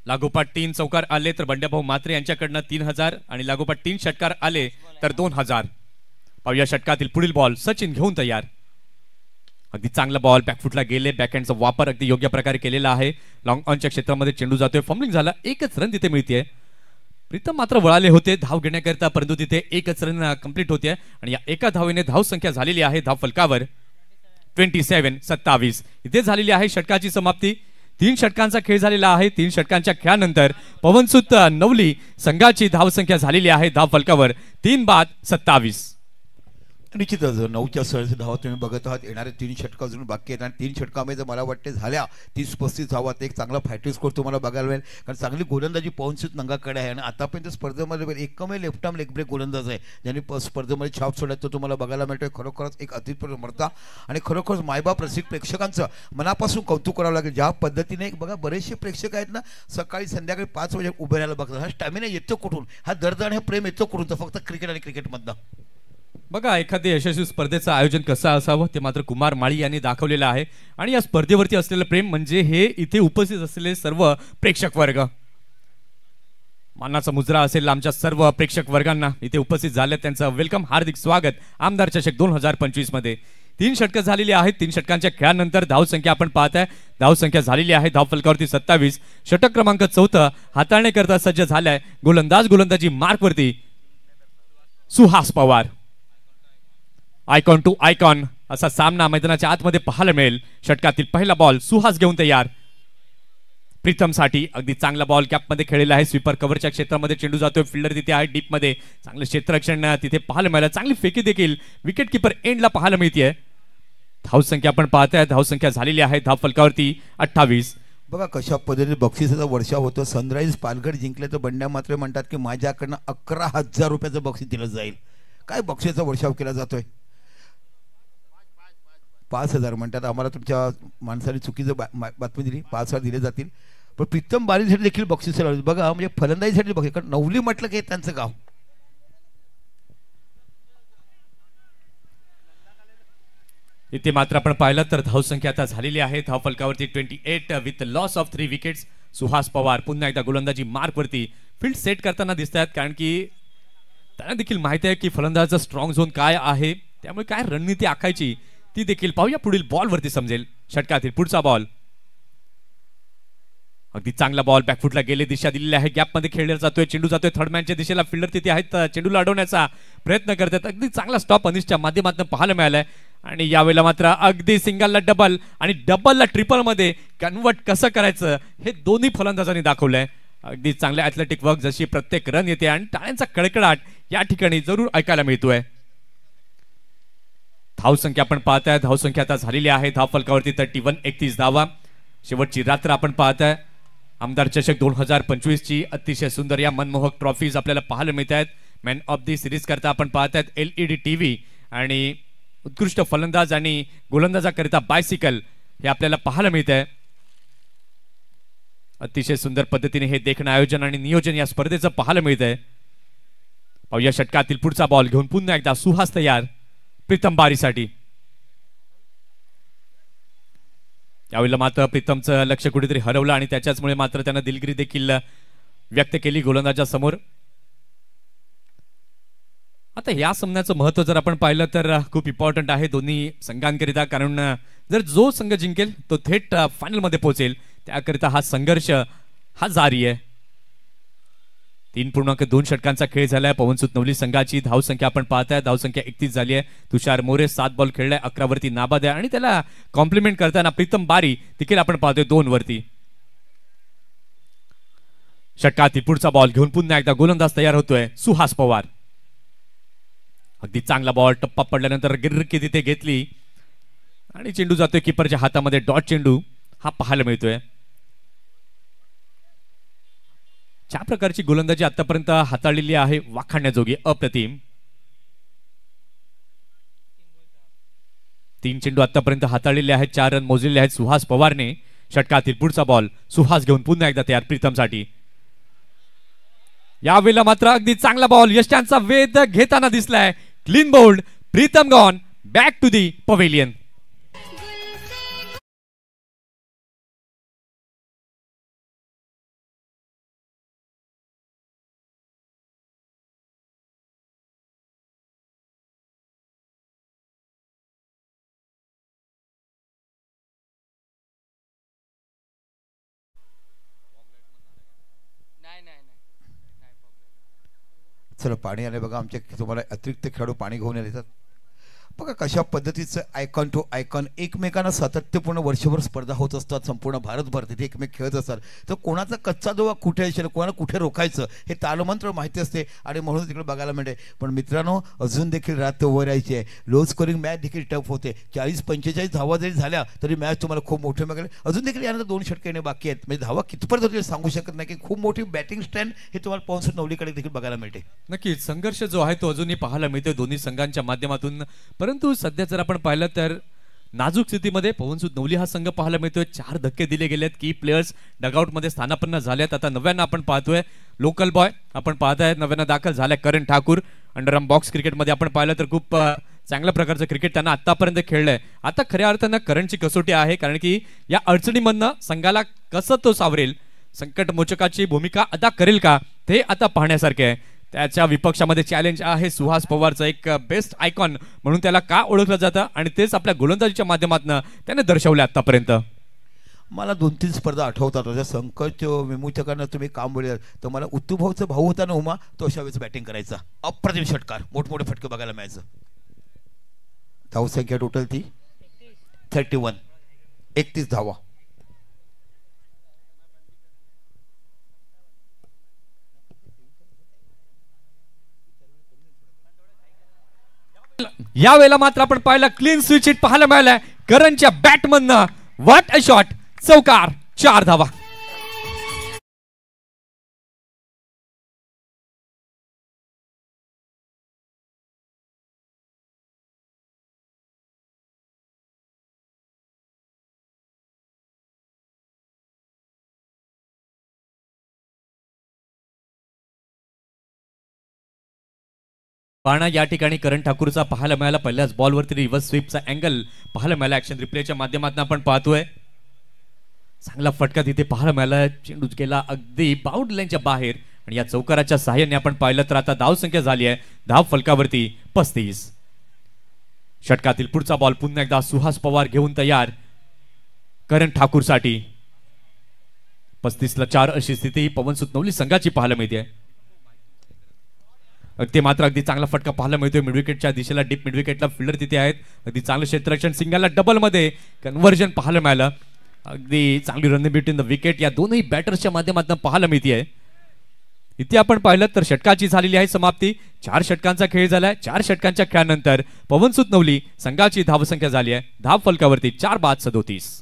लागोपाठ 3 चौकार आले तर बंड्याभाऊ मात्रे यांच्याकडनं 3000 आणि लागोपाठ 3 षटकार आले तर 2000. पाहूया षटकातील पुढील बॉल. सचिन घेऊन तयार. अगदी चांगला बॉल बॅकफुटला गेले. बॅकहँडचा वापर अगदी योग्य प्रकारे केलेला आहे. लॉंग ऑनच्या क्षेत्रामध्ये चेंडू जातोय. फंबलिंग झाला. एकच रन तिथे मिळते. प्रीतम मात्र वळाले होते धाव घेण्याकरिता, परंतु तिथे एकच रन कंप्लीट होते आणि या एका धावेने धाव संख्या झालेली आहे धाव फलकावर 27-27. इथे झालेली आहे षटकाची समाप्ती. 3 षटकांचा खेळ झालेला आहे. 3 षटकांच्या खेळानंतर पवनसुत नवली संघाची धावसंख्या झालेली आहे धाव फलकावर 3-27.
निश्चितच 9च्या सहज धावा तुम्ही बघत आहात. येणारे 3 षटक अजून बाकी आहेत आणि 3 षटकामध्ये जर मला वाटते झाल्या 30-35 धावा, एक चांगला फायटिंग स्कोर तुम्हाला बघायला मिळेल. कारण चांगली गोलंदाजी पवनसुत नंगाकडे आहे आणि आतापर्यंत स्पर्धेमध्ये एकमेव लेफ्ट आर्म लेग ब्रेक गोलंदाज आहे ज्यांनी स्पर्धेमध्ये छाप सोडला, तो तुम्हाला बघायला मिळतोय. खरोखरच एक अतिप्रमर्ता आणि खरोखरच मायबाप रसिक प्रेक्षकांचं मनापासून कौतुक करावं लागेल. ज्या पद्धतीने बघा बरेचसे प्रेक्षक आहेत ना, सकाळी संध्याकाळी 5 वाजे उभे राहायला बघतात. हा स्टॅमिना येतो कुठून, हा दर्द आणि हे प्रेम येतो कुठून, तर फक्त क्रिकेट आणि क्रिकेटमधनं.
बघा एखाद्या यशस्वी स्पर्धेचं आयोजन कसं असावं ते मात्र कुमार माळी यांनी दाखवलेलं आहे. आणि या स्पर्धेवरती असलेलं प्रेम म्हणजे हे इथे उपस्थित असलेले सर्व प्रेक्षक वर्ग. मानाचा मुजरा असेल आमच्या सर्व प्रेक्षक वर्गांना इथे उपस्थित झाले, त्यांचं वेलकम, हार्दिक स्वागत आमदार चषक 2025 मध्ये. 3 षटकं झालेली आहेत. 3 षटकांच्या खेळानंतर धावसंख्या आपण पाहताय, धावसंख्या झालेली आहे धाव फलकावरती 27. षटक क्रमांक 4 हाताळण्याकरता सज्ज झालाय गोलंदाजी मार्कवरती Suhas Pawar. Icon to icon असा सामना मैदानाच्या आतमध्ये पाहायला मिळेल. षटकातील पहिला बॉल सुहास घेऊन तयार प्रीतम साठी. अगदी चांगला बॉल कॅपमध्ये खेळलेला आहे. स्वीपर कव्हरच्या क्षेत्रामध्ये चेंडू जातोय, फिल्डर तिथे आहे डीप मध्ये, चांगलं क्षेत्ररक्षण तिथे पाहायला मिळालं. चांगली फेकी देखील विकेट किपर एंडला पाहायला मिळते. धावसंख्या आपण पाहताय, धावसंख्या झालेली आहे धाव फलकावरती 28.
बघा कशा पद्धतीने बक्षिसाचा वर्षाव होतो. सनराईज पालघर जिंकले तर बंड्या मात्र म्हणतात की माझ्याकडनं 11,000 रुपयाचं बक्षीस दिलं जाईल. काय बक्षिसाचा वर्षाव केला जातोय. 5,000 म्हणतात. आम्हाला तुमच्या माणसाने चुकीचं बातमी दिली, 5,000 दिले जातील. पण प्रीतम बारीसाठी देखील बक्षीस लावले. बघा म्हणजे फलंदाजीसाठी बघा, कारण नवली म्हटलं की त्यांचं गाव.
इथे मात्र आपण पाहिलं तर धावसंख्या आता झालेली आहे धाव फलकावरती 28 with loss of 3 wickets. Suhas Pawar पुन्हा एकदा गोलंदाजी मार्कवरती फील्ड सेट करताना दिसत आहेत, कारण की त्यांना देखील माहिती आहे की फलंदाजाचा स्ट्रॉंग झोन काय आहे, त्यामुळे काय रणनीती आखायची ती देखील पाहूया पुढील बॉलवरती समजेल. षटकातील पुढचा बॉल अगदी चांगला बॉल बॅकफुटला गेले, दिशा दिलेली आहे, गॅपमध्ये खेळला जातोय, चेंडू जातोय थर्डमॅनच्या दिशेला, फिल्डर तिथे आहेत, चेंडूला अडवण्याचा प्रयत्न करतात. अगदी चांगला स्टॉप अनिशच्या माध्यमातून पाहायला मिळालाय. आणि यावेळेला मात्र अगदी सिंगलला डबल आणि डबलला ट्रिपल मध्ये कन्वर्ट कसं करायचं हे दोन्ही फलंदाजांनी दाखवलंय. अगदी चांगल्या ॲथलेटिक वर्क, जशी प्रत्येक रन येते आणि टाळ्यांचा कडकडाट या ठिकाणी जरूर ऐकायला मिळतोय. धावसंख्या आपण पाहताय, धावसंख्या आता झालेली आहे धाव फलकावरती 31 धावा. शेवटची रात्र आपण पाहताय. आमदार चषक 2025 ची अतिशय सुंदर या मनमोहक ट्रॉफीज आपल्याला पाहायला मिळत आहेत. मॅन ऑफ दी सिरीज करता आपण पाहतायत LED TV आणि उत्कृष्ट फलंदाज आणि गोलंदाजाकरिता बायसिकल हे आपल्याला पाहायला मिळत आहे. अतिशय सुंदर पद्धतीने हे देखणं आयोजन आणि नियोजन या स्पर्धेचं पाहायला मिळत आहे. पाहूया षटकातील पुढचा बॉल घेऊन पुन्हा एकदा सुहास तयार प्रीतम बारीसाठी. यावेळेला मात्र प्रीतमचं लक्ष कुठेतरी हरवलं आणि त्याच्याचमुळे मात्र त्यानं दिलगिरी देखील व्यक्त केली गोलंदाजा समोर. आता या सामन्याचं महत्व जर आपण पाहिलं तर खूप इम्पॉर्टंट आहे दोन्ही संघांकरिता, कारण जर जो संघ जिंकेल तो थेट फायनल मध्ये पोहोचेल. त्याकरिता हा संघर्ष हा जारी आहे. 3.2 षटकांचा खेळ झालाय. पवनसुत नवली संघाची धावसंख्या आपण पाहताय, धावसंख्या 31 झाली आहे. तुषार मोरे 7 बॉल खेळलाय, 11 वरती नाबाद आहे आणि त्याला कॉम्प्लिमेंट करताना प्रीतम बारी देखील आपण पाहतोय 2 वरती. षटकातील पुढचा बॉल घेऊन पुन्हा एकदा गोलंदाज तयार होतोय सुहास पवार. अगदी चांगला बॉल, टप्पा पडल्यानंतर गिरकी तिथे घेतली आणि चेंडू जातोय किपरच्या हातामध्ये. डॉट चेंडू हा पाहायला मिळतोय. ज्या प्रकारची गोलंदाजी आतापर्यंत हाताळलेली आहे वाखाणण्याजोगी, अप्रतिम. 3 चेंडू आतापर्यंत हाताळलेले आहेत, 4 रन मोजलेले आहेत सुहास पवारने. षटकातील पुढचा बॉल सुहास घेऊन पुन्हा एकदा तयार प्रीतमसाठी. यावेळेला मात्र अगदी चांगला बॉल यष्ट्यांचा वेध घेताना दिसलाय. Clean bowled, Pritam gone back to the pavilion.
नाही
चला पाणी आले बघा, आमच्या तुम्हाला अतिरिक्त खेळाडू पाणी घेऊन येतात. बघा कशा पद्धतीचं आयकॉन टू आयकॉन एकमेकांना सातत्यपूर्ण वर्षभर स्पर्धा होत असतात. संपूर्ण भारतभर तिथे एकमेक खेळत असतात. तर कोणाचा कच्चा दोवा कुठे असेल, कोणाला कुठे रोखायचं हे तालमंत्र माहिती असते आणि म्हणून तिकडे बघायला मिळते. पण मित्रांनो, अजून देखील रात्र वर यायची आहे. लो स्कोरिंग मॅच देखील टफ होते. 40-45 धावा जरी झाल्या तरी मॅच तुम्हाला खूप मोठी मिळेल. अजून देखील यानंतर 2 षटके येणे बाकी आहेत. म्हणजे धावा कितपर्यंत होतील सांगू शकत नाही, की खूप मोठी बॅटिंग स्ट्रेंथ हे तुम्हाला पवनसुत नवलीकडे देखील बघायला मिळते.
नक्कीच संघर्ष जो आहे तो अजूनही पाहायला मिळतोय दोन्ही संघांच्या माध्यमातून. परंतु सध्या जर आपण पाहिलं तर नाजूक स्थितीमध्ये पवनसुत नवली हा संघ पाहायला मिळतोय. 4 धक्के दिले गेलेत. की प्लेयर्स डगआउटमध्ये स्थानापन्न झालेत. आता नव्यानं आपण पाहतोय लोकल बॉय आपण पाहताय नव्यानं दाखल झालाय करण ठाकूर. अंडरआर्म बॉक्स क्रिकेटमध्ये आपण पाहिलं तर खूप चांगल्या प्रकारचं क्रिकेट त्यांना आतापर्यंत खेळलंय. आता खऱ्या अर्थानं करणची कसोटी आहे, कारण की या अडचणीमधनं संघाला कसं तो सावरेल, संकट मोचकाची भूमिका अदा करेल का, ते आता पाहण्यासारखे आहे. त्याच्या विपक्षामध्ये चॅलेंज आहे सुहास पवारचं, एक बेस्ट आयकॉन म्हणून त्याला का ओळखलं जातं आणि तेच आपल्या गोलंदाजीच्या माध्यमातून त्याने दर्शवले आतापर्यंत.
मला 2-3 स्पर्धा आठवतात. जर संकट विमोचकांना तुम्ही काम बोलले तर मला उत्तुभाऊचा भाऊ होता ना उमा, तो अशा वेळेस बॅटिंग करायचा. अप्रतिम षटकार, मोठमोठे फटके बघायला मिळायचं. धावसंख्या टोटल ती 31, 31 धावा.
या वेळेला मात्र आपण पाहिलं क्लीन स्विच हिट पाहायला मिळालंय करणच्या बॅटमधनं. व्हॉट अ शॉट, चौकार, 4 धावा. पाहणा या ठिकाणी करण ठाकूरचा पाहायला मिळाला. पहिल्याच बॉलवरती रिव्हर्स स्वीपचा अँगल पाहायला मिळाला. ऍक्शन रिप्लेच्या माध्यमातून आपण पाहतोय चांगला फटका तिथे पाहायला मिळाला. चेंडू गेला अगदी बाउंड लाईनच्या बाहेर आणि या चौकाराच्या सहाय्याने आपण पाहिलं तर आता धाव संख्या झाली आहे धाव फलकावरती 35. षटकातील पुढचा बॉल पुन्हा एकदा सुहास पवार घेऊन तयार करण ठाकूरसाठी. 35ला 4 अशी स्थिती पवनसुत नवली संघाची पाहायला मिळते. ते मात्र अगदी चांगला फटका पाहायला मिळतोय मिडविकेटच्या दिशेला. डीप मिडविकेटला फिल्डर तिथे आहेत. अगदी चांगलं क्षेत्ररक्षण, सिंगलला डबल मध्ये कन्व्हर्जन पाहायला मिळालं. अगदी चांगली रन बिटवीन द विकेट या दोनही बॅटर्सच्या माध्यमातून पाहायला मिळते. इथे आपण पाहिलं तर षटकाची झालेली आहे समाप्ती. 4 षटकांचा खेळ झालाय. 4 षटकांच्या खेळानंतर पवनसुत नवली संघाची धावसंख्या झाली आहे धाव फलकावरती 4-37.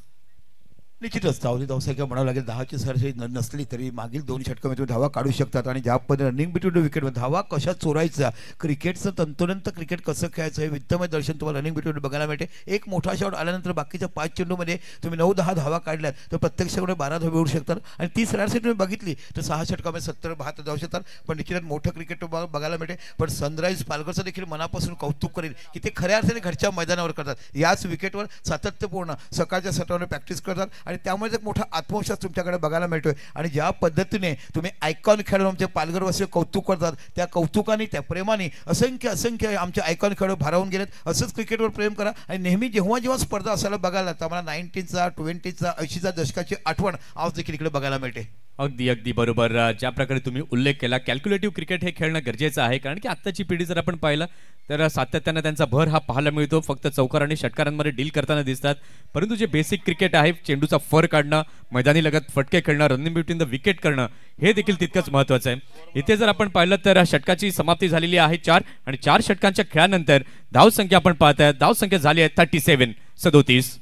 निश्चितच धावसंख्या म्हणावं लागेल 10ची सरासरी नसली तरी मागील 2 षटकामध्ये तुम्ही धावा काढू शकतात. आणि ज्या पद्धतीने रनिंग बिटवीन द विकेटमध्ये धावा कशा चोरायचा, क्रिकेटचं तंतोतंत क्रिकेट कसं खेळायचं हे वित्तमय दर्शन तुम्हाला रनिंग बिटवीन बघायला मिळते. एक मोठा शॉट आल्यानंतर बाकीच्या 5 चेंडूमध्ये तुम्ही 9-10 धावा काढल्यात तर प्रत्यक्षामध्ये 12 धावे उडू शकतात. आणि ती सरासरी तुम्ही बघितली तर 6 षटकामध्ये 70-72 जाऊ शकतात. पण निश्चितच मोठं क्रिकेट बघायला मिळते. पण सनराईज पालघरचं देखील मनापासून कौतुक करेल की ते खऱ्या अर्थाने घरच्या मैदानावर करतात. याच विकेटवर सातत्यपूर्ण सकाळच्या सटावर प्रॅक्टिस करतात आणि त्यामुळे एक मोठा आत्मविश्वास तुमच्याकडे बघायला मिळतोय. आणि ज्या पद्धतीने तुम्ही आयकॉन खेळून आमचे पालघरवासी कौतुक करतात त्या कौतुकाने त्या प्रेमाने असंख्य आमचे आयकॉन खेळाडू भारावून गेलेत. असंच क्रिकेटवर प्रेम करा आणि नेहमी जेव्हा स्पर्धा असायला बघायला तर आम्हाला 90चा 20चा 80चा दशकाची आठवण आज देखील इकडे बघायला मिळते.
अगदी बरोबर. ज्या प्रकारे तुम्ही उल्लेख केला कॅल्क्युलेटिव्ह क्रिकेट हे खेळणं गरजेचं आहे, कारण की आत्ताची पिढी जर आपण पाहिलं तर सातत्यानं त्यांचा भर हा पाहायला मिळतो. फक्त चौकार आणि षटकारांमध्ये डील करताना दिसतात. परंतु जे बेसिक क्रिकेट आहे चेंडूचा फर काढणं, मैदानी लगत फटके खेळणं, रनिंग बिटवीन द विकेट करणं हे देखील तितकंच महत्त्वाचं आहे. इथे जर आपण पाहिलं तर षटकाची समाप्ती झालेली आहे 4 आणि 4 षटकांच्या खेळानंतर धावसंख्या आपण पाहताय धावसंख्या झाली आहे 37.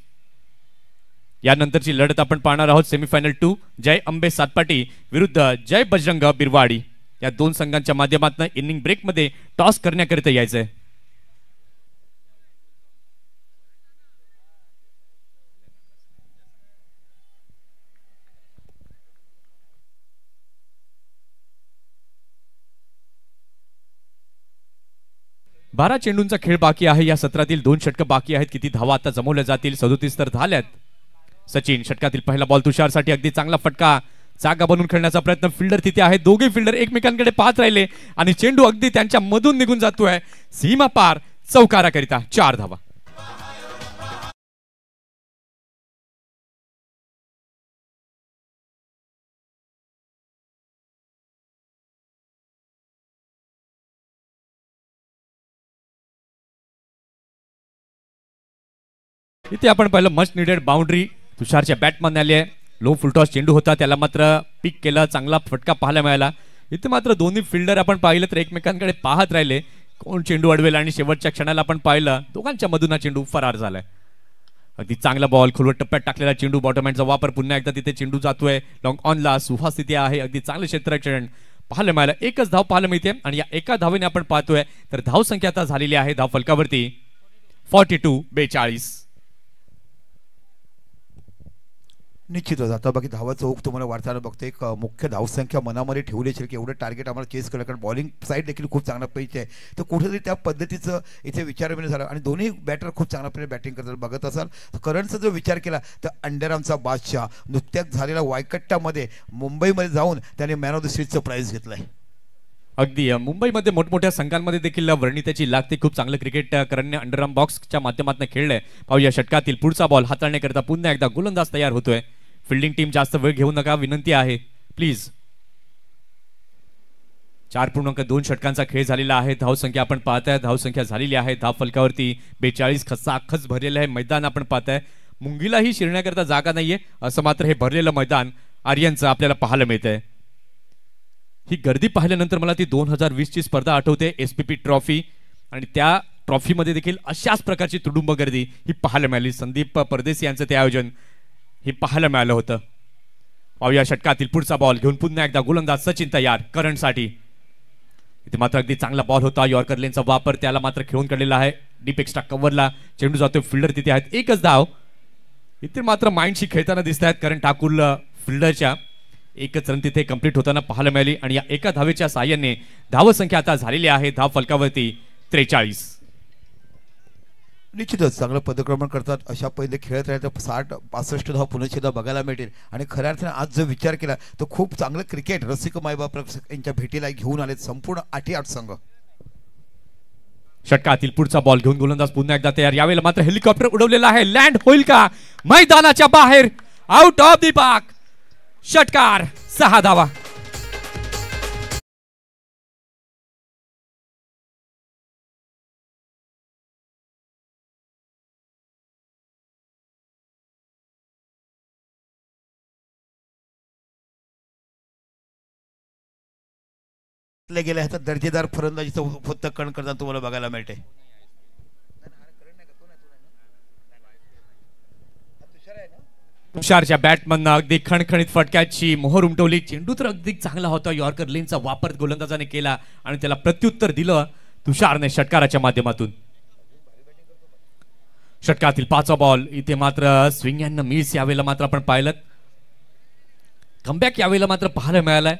यानंतरची लढत आपण पाहणार आहोत सेमीफायनल 2 जय अंबे सातपाटी विरुद्ध जय बजरंग बिरवाडी. या 2 संघांच्या माध्यमातून इनिंग ब्रेक मध्ये टॉस करण्याकरिता यायचंय. बारा चेंडूंचा खेळ बाकी आहे. या सत्रातील 2 षटक बाकी आहेत. किती धावा आता जमवल्या जातील? 37 तर झाल्यात. सचिन षटकातील पहिला बॉल तुषारसाठी अगदी चांगला फटका, जागा बनवून खेळण्याचा प्रयत्न. फिल्डर तिथे आहे. दोघे फिल्डर एकमेकांकडे पाहत राहिले आणि चेंडू अगदी त्यांच्या मधून निघून जातोय सीमा पार चौकाराकरिता 4 धावा. इथे आपण पाहिलं मस्ट निडेड बाउंड्री तुषारच्या बॅटमध्ये आली आहे. लो फुलटॉस चेंडू होता, त्याला मात्र पिक केला, चांगला फटका पाहायला मिळाला. इथे मात्र दोन्ही फिल्डर आपण पाहिलं तर एकमेकांकडे पाहत राहिले कोण चेंडू अडवेल, आणि शेवटच्या क्षणाला आपण पाहिलं दोघांच्या मधून हा चेंडू फरार झालाय. अगदी चांगला बॉल, खोलवर टप्प्यात टाकलेला चेंडू, बॉटम हँडचा वापर, पुन्हा एकदा तिथे चेंडू जातोय लॉंग ऑनला, सुहास तिथे आहे. अगदी चांगलं क्षेत्ररक्षण पाहायला मिळालं. एकच धाव पाहायला मिळते आणि या एका धावेने आपण पाहतोय तर धाव संख्या आता झालेली आहे धाव फलकावरती 42-42.
निश्चितच आता बाकी धावाचा ओघ तुम्हाला वाढताना बघतो. एक मुख्य धावसंख्या मनामध्ये ठेवली असेल की एवढं टार्गेट आम्हाला चेस करा, कारण बॉलिंग साईड देखील खूप चांगला पैकी आहे. तर कुठेतरी त्या पद्धतीचं इथे विचारविनिमय झाला आणि दोन्ही बॅटर खूप चांगल्यापणे बॅटिंग करतात. बघत असाल तर करंटचा जो विचार केला तर अंडरआर्मचा बादशाह नुकत्याच झालेल्या वायकट्टामध्ये मुंबईमध्ये जाऊन त्याने मॅन ऑफ द सिरीजचं प्राइज घेतलंय.
अगदी मुंबईमध्ये मोठमोठ्या संघांमध्ये देखील वर्णी त्याची लागते. खूप चांगलं क्रिकेट करणे अंडरआर्म बॉक्सच्या माध्यमातून खेळलंय. पाहूया षटकातील पुढचा बॉल हाताळण्याकरता पुन्हा एकदा गोलंदाज तयार होतोय. फिल्डिंग टीम जास्त वेळ घेऊ नका विनंती आहे प्लीज. 4.2 षटकांचा खेळ झालेला आहे. धावसंख्या आपण पाहताय, धावसंख्या झालेली आहे धाव फलकावरती 42. खचाखच भरलेलं आहे मैदान आपण पाहताय. मुंगीलाही शिरण्याकरता जागा नाहीये असं मात्र हे भरलेलं मैदान आर्यनचं आपल्याला पाहायला मिळतंय. ही गर्दी पाहिल्यानंतर मला ती 2020 ची स्पर्धा आठवते, एसपीपी ट्रॉफी, आणि त्या ट्रॉफीमध्ये देखील अशाच प्रकारची तुडुंब गर्दी ही पाहायला मिळाली. संदीप परदेशी यांचं ते आयोजन हे पाहायला मिळालं होतं. पाहूया षटकातील पुढचा बॉल घेऊन पुन्हा एकदा गोलंदाज सचिन तयार करंटसाठी. इथे मात्र अगदी चांगला बॉल होता, यॉर्कर लेनचा वापर, त्याला मात्र खेळून काढलेला आहे डीप एक्स्ट्रा कव्हरला. चेंडू जातोय, फिल्डर तिथे आहेत, एकच धाव. इथे मात्र माइंडशी खेळताना दिसत आहेत कारण ठाकूर फिल्डरच्या एकच रन तिथे कंप्लीट होताना पाहायला मिळाली आणि या एका धावेच्या साहाय्याने धावसंख्या आता झालेली आहे धाव फलकावरती 43.
निश्चितच चांगलं पदक्रमण करतात. अशा पहिले खेळत राहिले तर 60-65 धाव पुन्हा बघायला मिळतील. आणि खऱ्या अर्थाने आज जर विचार केला तर खूप चांगलं क्रिकेट रसिक मायबाप यांच्या भेटीला घेऊन आले संपूर्ण 8 संघ.
षटकातील पुढचा बॉल घेऊन गोलंदाज पुन्हा एकदा तयार. यावेळेला मात्र हेलिकॉप्टर उडवलेला आहे, लँड होईल का मैदानाच्या बाहेर, आउट ऑफ दी पार्क. षटकार 6 धावा.
गेले तर दर्जेदार फलंदाजीचं फक्त कण करताना तुम्हाला बघायला मिळते.
तुषारच्या बॅटमधनं अगदी खणखणीत फटक्याची मोहर उमटवली. चेंडू तर अगदी चांगला होता, यॉर्कर लेनचा वापर गोलंदाजाने केला आणि त्याला प्रत्युत्तर दिलं तुषारने षटकाराच्या माध्यमातून. षटकातील 5वा बॉल. इथे मात्र स्विंग यांना मिस यावेळेला मात्र आपण पाहिलं. कमबॅक यावेळेला मात्र पाहायला मिळालाय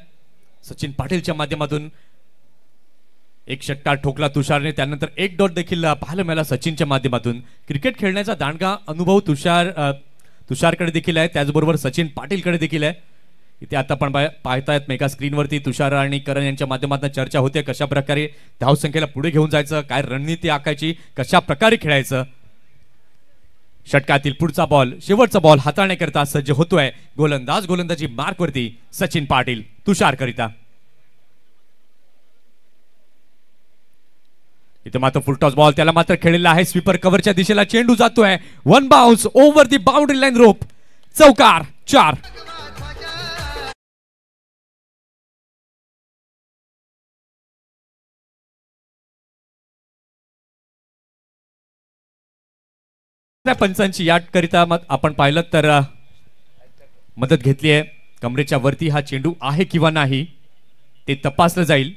सचिन पाटीलच्या माध्यमातून. एक षटकार ठोकला तुषारने, त्यानंतर एक डॉट देखील पाहायला मिळाला सचिनच्या माध्यमातून. क्रिकेट खेळण्याचा दांडगा अनुभव तुषारकडे देखील आहे, त्याचबरोबर सचिन पाटीलकडे देखील आहे. इथे आता आपण पाहतायत मेगा स्क्रीनवरती तुषार आणि करण यांच्या माध्यमातून चर्चा होते कशा प्रकारे धावसंख्येला पुढे घेऊन जायचं, काय रणनीती आखायची, कशा प्रकारे खेळायचं. षटकातील पुढचा बॉल, शेवटचा बॉल हाताळण्याकरता सज्ज होतोय गोलंदाजी मार्कवरती सचिन पाटील तुषार करिता. इथे मात्र फुलटॉस बॉल, त्याला मात्र खेळलेला आहे स्वीपर कव्हरच्या दिशेला. चेंडू जातोय one bounce over the boundary line rope. चौकार 4. पंचांची याकरिता आपण पाहिलं तर मदत घेतली आहे. कमरेच्या वरती हा चेंडू आहे किंवा नाही ते तपासलं जाईल.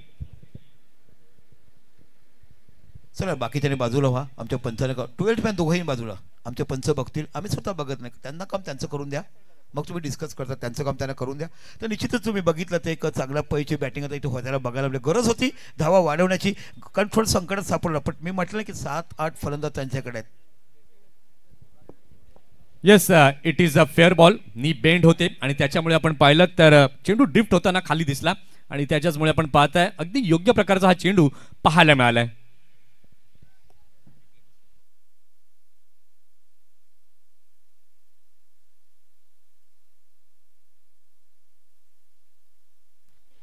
चला बाकीच्याने बाजूला व्हा, आमच्या पंचाने 12th मॅन दोघंही बाजूला. आमचे पंच बघतील, आम्ही स्वतः बघत नाही. त्यांना काम त्यांचं करून द्या, मग तुम्ही डिस्कस करता, त्यांचं काम त्यांना करून द्या. तर निश्चितच तुम्ही बघितलं ते एक चांगल्या पैकी बॅटिंग आता इथे व्हायला बघायला मिळेल. गरज होती धावा वाढवण्याची, कारण थोडं संकटात सापडलं, पण मी म्हटलं की 7-8 फलंदाज त्यांच्याकडे आहेत.
Yes, it is a fair ball. नी बेंड होते आणि त्याच्यामुळे आपण पाहिलं तर चेंडू ड्रिफ्ट होताना खाली दिसला आणि त्याच्याचमुळे आपण पाहताय अगदी योग्य प्रकारचा हा चेंडू पाहायला मिळालाय.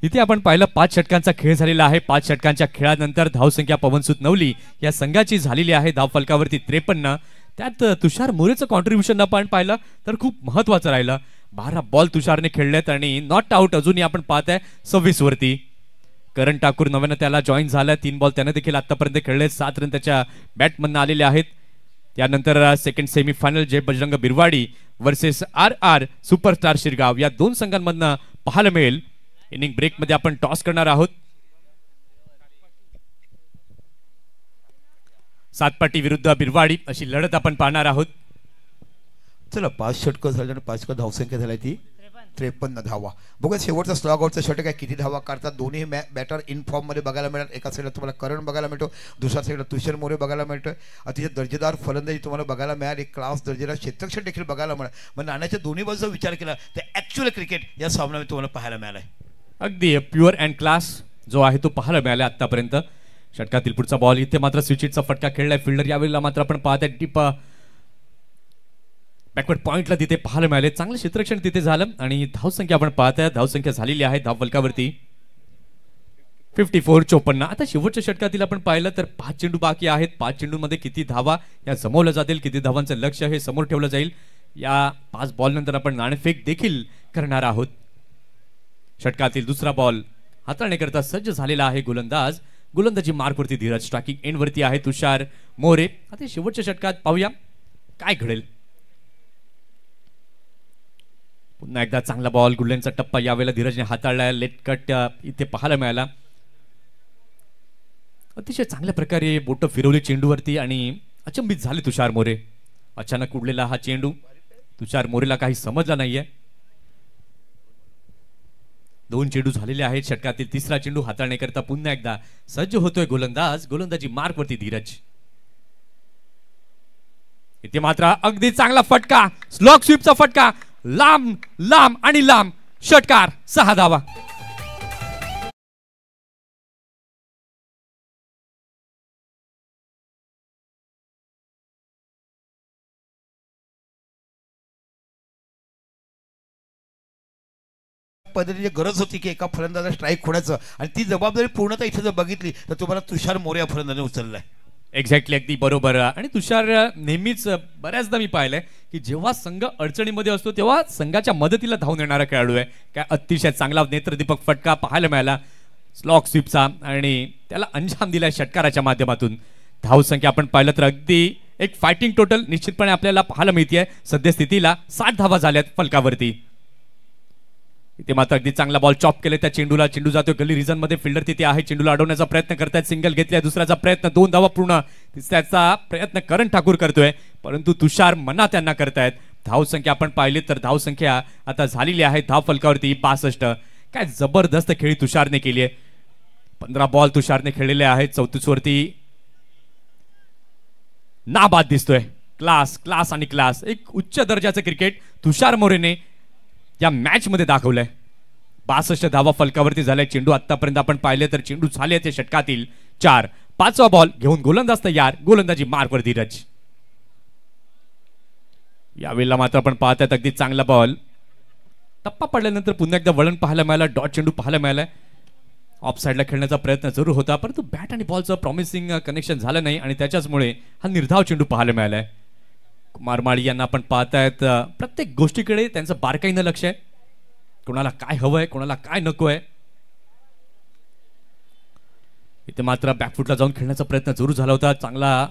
इथे आपण पाहिलं 5 षटकांचा खेळ झालेला आहे. 5 षटकांच्या खेळानंतर धावसंख्या पवनसुत नवली या संघाची झालेली आहे धाव फलकावरती 53. त्यात तुषार मोरेचं कॉन्ट्रीब्युशन आपण पाहिलं तर खूप महत्वाचं राहिलं. 12 बॉल तुषारने खेळलेत आणि नॉट आउट अजूनही आपण पाहत आहे 26 वरती. करण ठाकूर नव्यानं त्याला जॉईन झाला. 3 बॉल त्याने देखील आतापर्यंत खेळले. 7 रन त्याच्या बॅटमधनं आलेले आहेत. त्यानंतर second semifinal Jay Bajrang Birwadi versus RR superstar Shirgaon या दोन संघांमधनं पाहायला मिळेल. इनिंग ब्रेकमध्ये आपण टॉस करणार आहोत. सातपाटी विरुद्ध बिरवाडी अशी लढत आपण पाहणार आहोत.
चला 5 षटकं झाले आणि 5 धावसंख्या झाली ती 53 धावा. बघा शेवटचा स्लॉग आउटचा षटक आहे. किती धावा काढतात दोन्ही बॅटर इन फॉर्म मध्ये बघायला मिळतात. एका साईडला तुम्हाला करण बघायला मिळतो, दुसऱ्या साईडला तुषार मोरे बघायला मिळतोय. अतिशय दर्जेदार फलंदाजी तुम्हाला बघायला मिळाली. एक क्लास दर्जेदार क्षेत्ररक्षण देखील बघायला मिळालं. मग नाण्याच्या दोन्ही बाजूचा विचार केला तर ऍक्च्युअल क्रिकेट या सामन्यामध्ये तुम्हाला पाहायला मिळालंय.
अगदी प्युअर अँड क्लास जो आहे तो पाहायला मिळाला आतापर्यंत. षटकातील पुढचा बॉल इथे मात्र स्विचिटचा फटका खेळलाय फिल्डर. यावेळेला मात्र आपण पाहत आहे टिप बॅकवर्ड पॉइंटला तिथे पाहायला मिळाले. चांगलं क्षेत्ररक्षण तिथे झालं आणि धावसंख्या आपण पाहत आहे. धावसंख्या झालेली आहे धाव फलकावरती 54-54. आता शेवटच्या षटकातील आपण पाहिलं तर 5 चेंडू बाकी आहेत. 5 चेंडूमध्ये किती धावा या जमवल्या जातील, किती धावांचं लक्ष हे समोर ठेवलं जाईल. या 5 बॉल नंतर आपण नाणेफेक देखील करणार आहोत. षटकातील दुसरा बॉल हाताळण्याकरता सज्ज झालेला आहे गोलंदाज. गोलंदाजी मार्कवरती धीरज. स्ट्रायकिंग एंड वरती आहे तुषार मोरे. आता शेवटच्या षटकात पाहूया काय घडेल. पुन्हा एकदा चांगला बॉल. गुल्लेनचा टप्पा यावेळेला धीरजने हाताळला. लेट कट इथे पाहायला मिळाला. अतिशय चांगल्या प्रकारे बोट फिरवली चेंडूवरती आणि अचंबित झाले तुषार मोरे. अचानक उडलेला हा चेंडू तुषार मोरेला काही समजला नाहीये. 2 चेंडू झालेले आहेत. षटकातील तिसरा चेंडू हाताळण्याकरता पुन्हा एकदा सज्ज होतोय गोलंदाज. गोलंदाजी मार्कवरती धीरज. इथे मात्र अगदी चांगला फटका. स्लॉग स्वीपचा फटका. लांब लांब आणि लांब. षटकार 6 धावा.
पद्धतीची गरज होती की एका फलंदाजाला स्ट्राईक होण्याचं आणि ती जबाबदारी पूर्णतः इथे जर बघितली तर तुम्हाला तुषार मोरे या फलंदाजाने उचललाय.
एक्झॅक्टली अगदी बरोबर. आणि तुषार नेहमीच बऱ्याचदा मी पाहिलंय की जेव्हा संघ अडचणीमध्ये असतो तेव्हा संघाच्या मदतीला धावून येणारा खेळाडू आहे. काय अतिशय चांगला नेत्रदीपक फटका पाहायला मिळाला स्लॉग स्वीपचा आणि त्याला अंजाम दिलाय षटकाराच्या माध्यमातून. धावसंख्या आपण पाहिलं तर अगदी एक फायटिंग टोटल निश्चितपणे आपल्याला पाहायला मिळते. सद्यस्थितीला 60 धावा झाल्यात फलकावरती. इथे मात्र अगदी चांगला बॉल चॉप केले त्या चेंडूला. चेंडू जातोय गली रिझन मध्ये. फिल्डर तिथे आहे. चेंडूला अडवण्याचा प्रयत्न करतायत. सिंगल घेतलाय. दुसऱ्याचा प्रयत्न. 2 धावा पूर्ण. तिसऱ्याचा प्रयत्न करण ठाकूर करतोय परंतु तुषार मना त्यांना करतायत. धावसंख्या आपण पाहिली तर धावसंख्या आता झालेली आहे धाव फलकावरती 65. काय जबरदस्त खेळी तुषारने केली आहे. 15 बॉल तुषारने खेळलेले आहेत. 34 वरती नाबाद दिसतोय. क्लास क्लास आणि क्लास. एक उच्च दर्जाचं क्रिकेट तुषार मोरेने या मॅच मध्ये दाखवलंय. 62 धावा फलकावरती झालाय. चेंडू आतापर्यंत आपण पाहिले तर चेंडू झाले ते षटकातील 4. 5वा बॉल घेऊन गोलंदाज तयार. गोलंदाजी मार्कवर धीरज. यावेळेला मात्र आपण पाहतात अगदी चांगला बॉल. टप्पा पडल्यानंतर पुन्हा एकदा वळण पाहायला मिळालं. डॉट चेंडू पाहायला मिळालाय. ऑफ साईडला खेळण्याचा प्रयत्न जरूर होता परंतु बॅट आणि बॉलचं प्रॉमिसिंग कनेक्शन झालं नाही आणि त्याच्याचमुळे हा निर्धाव चेंडू पाहायला मिळालाय. कुमार माळी यांना आपण पाहतायत प्रत्येक गोष्टीकडे त्यांचं बारकाईनं लक्ष आहे. कोणाला काय हवंय, कोणाला काय नकोय. इथे मात्र बॅकफुटला जाऊन खेळण्याचा प्रयत्न जरूर झाला होता. चांगला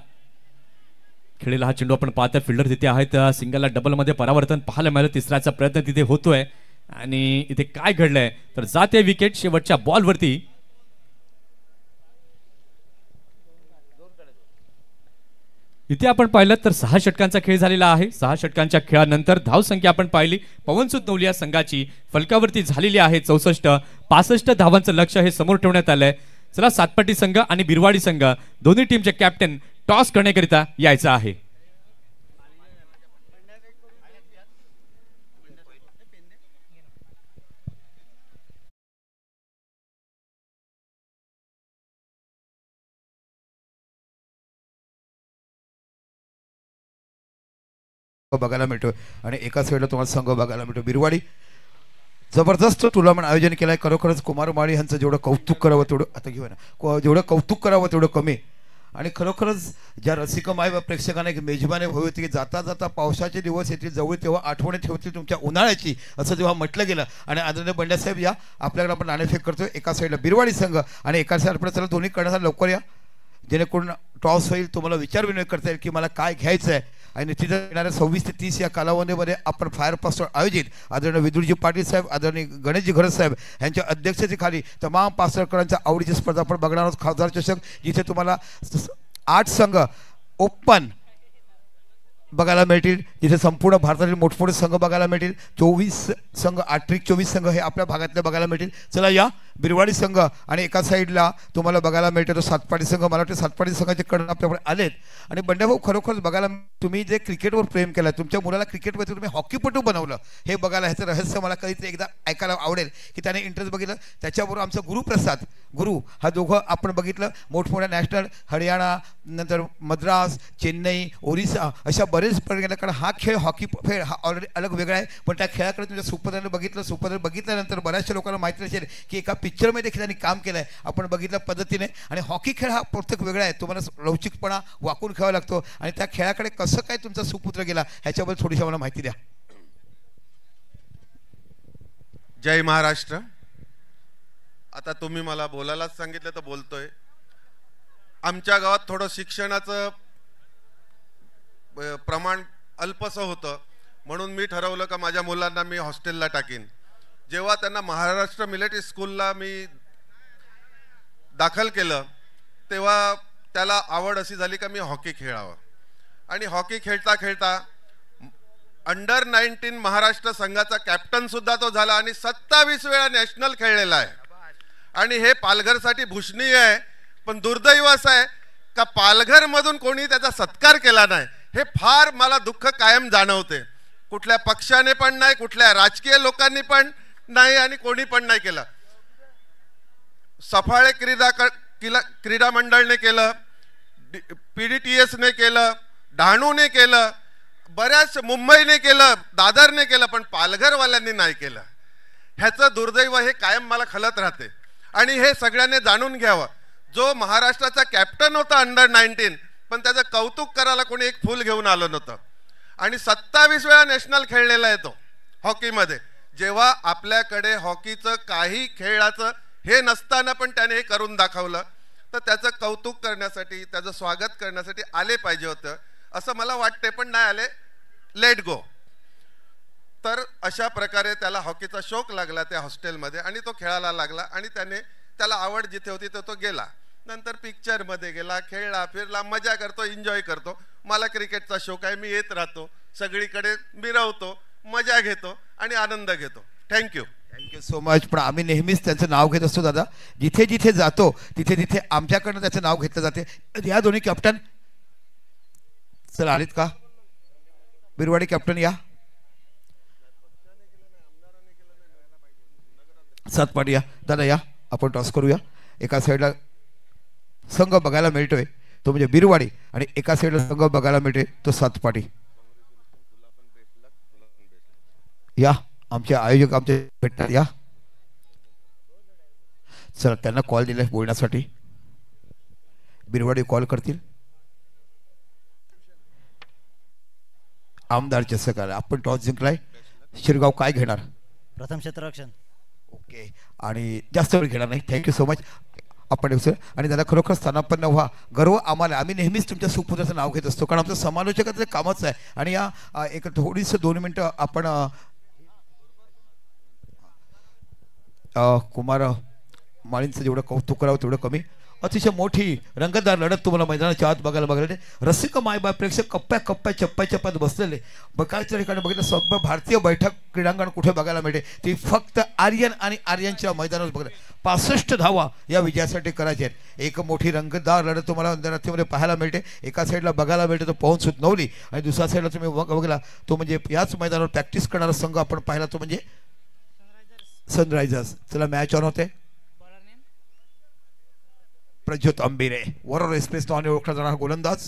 खेळलेला हा चेंडू आपण पाहतोय. फिल्डर तिथे आहेत. सिंगलला डबल मध्ये परावर्तन पाहायला मिळालं. तिसऱ्याचा प्रयत्न तिथे होतोय आणि इथे काय घडलंय तर जाते विकेट शेवटच्या बॉलवरती. इथे आपण पाहिलं तर 6 षटकांचा खेळ झालेला आहे. 6 षटकांच्या खेळानंतर धावसंख्या आपण पाहिली पवनसुत नवलिया संघाची फलकावरती झालेली आहे 64. 65 धावांचं लक्ष्य हे समोर ठेवण्यात आलंय. चला सातपाटी संघ आणि बिरवाडी संघ दोन्ही टीमचे कॅप्टन टॉस करण्याकरिता यायचं आहे.
बघायला मिळतो आणि एका साईडला तुम्हाला संघ बघायला मिळतो. बिरवाडी जबरदस्त टुर्नामेंट आयोजन केलं आहे. खरोखरच कुमार माळी यांचं जेवढं कौतुक करावं तेवढं आता घेऊ ना जेवढं कौतुक करावं तेवढं कमी. आणि खरोखरच ज्या रसिकमाय व प्रेक्षकांना एक मेजबानी हवी होती की जाता जाता पावसाचे दिवस येतील जवळ तेव्हा आठवणी ठेवतील तुमच्या उन्हाळ्याची असं जेव्हा म्हटलं गेलं आणि आदरणीय बंड्यासाहेब या आपल्याकडे आपण नाणेफेक करतोय एका साईडला बिरवाडी संघ आणि एका साईडला चला दोन्ही करण्याचा लवकर या जेणेकरून टॉस होईल तुम्हाला विचार विनिमय करता येईल की मला काय घ्यायचं आहे आणि निश्चितच येणाऱ्या 26 ते 30 या कालावधीमध्ये आपण फायर पास्टर आयोजित आदरणीय विदुरजी पाटील साहेब आदरणीय गणेशजी घरत साहेब यांच्या अध्यक्षतेखाली तमाम पास्टरकरांच्या आवडीची स्पर्धा आपण बघणार आहोत खासदार चषक जिथे तुम्हाला 8 संघ ओपन बघायला मिळतील जिथे संपूर्ण भारतातील मोठमोठे संघ बघायला मिळतील 24 संघ 24 संघ हे आपल्या भागातले बघायला मिळतील चला या बिरवाडी संघ आणि एका साईडला तुम्हाला बघायला मिळते तो सातपाडी संघ मला वाटतं सातपाडी संघाचे कर्ण आपल्याकडे आलेत आणि बंड्याभाऊ खरोखरच बघायला तुम्ही जे क्रिकेटवर प्रेम केलं तुमच्या मुलाला क्रिकेटमध्ये तुम्ही हॉकीपटू बनवलं हे बघायला ह्याचं रहस्य मला कधीतरी एकदा ऐकायला आवडेल की त्याने इंटरेस्ट बघितलं त्याच्याबरोबर आमचं गुरुप्रसाद गुरु हा दोघं आपण बघितलं मोठमोठ्या नॅशनल हरियाणा नंतर मद्रास चेन्नई ओरिसा अशा बरेच पर्यंत गेला कारण हा खेळ हॉकी खेळ हा ऑलरेडी अलग वेगळा आहे पण त्या खेळाकडे तुमच्या सुपरने बघितलं सुपरने बघितल्यानंतर बऱ्याचशा लोकांना माहिती असेल की एका पिक्चरमध्ये देखील त्यांनी काम केलं आहे आपण बघितल्या पद्धतीने आणि हॉकी खेळ हा प्रत्येक वेगळा आहे तुम्हाला लवचिकपणा वाकून खेळावा लागतो आणि त्या खेळाकडे कसं काय तुमचा सुपुत्र गेला ह्याच्याबद्दल थोडीशी मला माहिती द्या.
जय महाराष्ट्र. आता तुम्ही मला बोलायलाच सांगितलं तर बोलतोय. आमच्या गावात थोडं शिक्षणाचं प्रमाण अल्पसं होतं म्हणून मी ठरवलं का माझ्या मुलांना मी हॉस्टेलला टाकीन. जेव्हा त्यांना महाराष्ट्र मिलिटरी स्कूलला मी दाखल केलं तेव्हा त्याला आवड अशी झाली का मी हॉकी खेळावं आणि हॉकी खेळता खेळता अंडर 19 महाराष्ट्र संघाचा कॅप्टन सुद्धा तो झाला आणि 27 वेळा नॅशनल खेळलेला आहे आणि हे पालघरसाठी भूषणीय आहे. पण दुर्दैव असं आहे का पालघरमधून कोणी त्याचा सत्कार केला नाही हे फार मला दुःख कायम जाणवते. कुठल्या पक्षाने पण नाही कुठल्या राजकीय लोकांनी पण नाही आणि कोणी पण नाही केलं. सफाळे क्रीडा मंडळने केलं PDTSने केलं डहाणूने केलं बऱ्याच मुंबईने केलं दादरने केलं पण पालघरवाल्यांनी नाही केलं. ह्याचं दुर्दैव हे कायम मला खलत राहते आणि हे सगळ्यांनी जाणून घ्यावं. जो महाराष्ट्राचा कॅप्टन होता अंडर 19 पण त्याचं कौतुक करायला कोणी एक फूल घेऊन आलं नव्हतं आणि 27 वेळा नॅशनल खेळलेला आहे तो हॉकीमध्ये. जेव्हा आपल्याकडे हॉकीचं काही खेळाचं हे नसताना पण त्याने हे करून दाखवलं तर त्याचं कौतुक करण्यासाठी त्याचं स्वागत करण्यासाठी आले पाहिजे होतं असं मला वाटते पण नाही आले. Let go. तर अशा प्रकारे त्याला हॉकीचा शौक लागला त्या हॉस्टेलमध्ये आणि तो खेळायला लागला आणि त्याला आवड जिथे होती तो गेला. नंतर पिक्चरमध्ये गेला खेळला फिरला मजा करतो एन्जॉय करतो. मला क्रिकेटचा शौक आहे मी येत राहतो सगळीकडे मिरवतो मजा घेतो आणि आनंद घेतो. थँक्यू.
Thank you so much. पण आम्ही नेहमीच त्यांचं नाव घेत असतो दादा जिथे जिथे जातो तिथे तिथे आमच्याकडनं त्याचं नाव घेतलं जाते. या दोन्ही कॅप्टन चला आलीत का बिरवाडी कॅप्टन या सातपाडी या दादा या आपण टॉस करूया. एका साईडला संघ बघायला मिळतोय तो म्हणजे बिरवाडी आणि एका साईडला संघ बघायला मिळतोय तो सातपाडी. या आमचे आयोजक आमचे भेटतात या चला त्यांना कॉल दिलाय बोलण्यासाठी. बिरवाडी कॉल करतील. आमदार चषक आपण टॉस जिंकलाय. शिरगाव काय घेणार
प्रथम क्षेत्ररक्षण.
ओके आणि जास्त वेळ घेणार नाही. Thank you so much. आपण आणि त्याला खरोखर स्थानापन्न व्हा गर्व आम्हाला. आम्ही नेहमीच तुमच्या सुपुत्राचं नाव घेत असतो कारण आमचं समालोचकाचं कामच आहे. आणि या एक थोडीसं 2 मिनिटं आपण कुमार माळींचं जेवढं कौतुक करावं तेवढं कमी. अतिशय मोठी रंगतदार लढत तुम्हाला मैदानाच्या आत बघायला रसिक मायबा प्रेक्षक कप्प्या चप्प्यात बसलेले बघायच्या ठिकाणी बघितलं सगळं भारतीय बैठक क्रीडांगण कुठे बघायला मिळते ती फक्त आर्यन आणि आर्यनच्या मैदानावर बघायला 65 धावा या विजयासाठी करायच्या आहेत. एक मोठी रंगतदार लढत तुम्हाला अंतरराष्ट्रीयमध्ये पाहायला मिळते. एका साईडला बघायला मिळते तो पवन सुतनवली आणि दुसऱ्या साईडला तुम्ही बघला तो म्हणजे याच मैदानावर प्रॅक्टिस करणारा संघ आपण पाहिला तो म्हणजे सनरायझर्स. चला मॅच ऑन होते. प्रज्योत अंबिरे वरवर एक्सप्रेस नावाने ओळखला जाणारा गोलंदाज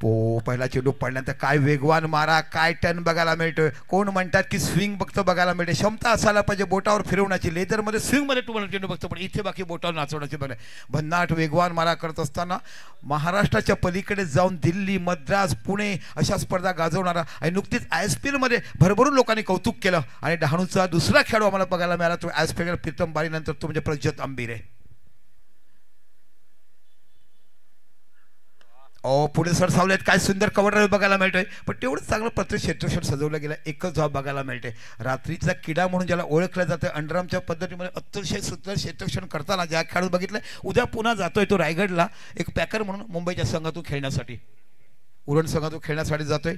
पहिला चेंडू पडल्यानंतर काय वेगवान मारा, काय टर्न बघायला मिळतोय. कोण म्हणतात की स्विंग बघतो बघायला मिळते, क्षमता असायला पाहिजे बोटावर फिरवण्याची. लेदरमध्ये स्विंगमध्ये तुम्हाला चेंडू बघतो, पण इथे बाकी बोटावर नाचवण्याची बघा. भन्नाट वेगवान मारा करत असताना महाराष्ट्राच्या पलीकडे जाऊन दिल्ली, मद्रास, पुणे अशा स्पर्धा गाजवणारा आणि नुकतीच ISPL मध्ये भरभरून लोकांनी कौतुक केलं. आणि डहाणूचा दुसरा खेळाडू आम्हाला बघायला मिळाला तो ISPL प्रीतम बारी नंतर तो म्हणजे प्रज्योत आंबिरे. पुढे सरसावलेत, काय सुंदर कव्हर ड्राईव्ह बघायला मिळतोय. पण तेवढंच चांगलं प्रत्येक क्षेत्रक्षण सजवलं गेलं. एकच जॉब बघायला मिळते. रात्रीचा किडा म्हणून ज्याला ओळखलं जातं अंडरआर्मच्या पद्धतीमध्ये अतिशय सुंदर क्षेत्रक्षण करताना ज्या खेळाडू बघितलं, उद्या पुन्हा जातोय तो रायगडला एक पॅकर म्हणून मुंबईच्या संघातून खेळण्यासाठी, उरण संघातून खेळण्यासाठी जातोय.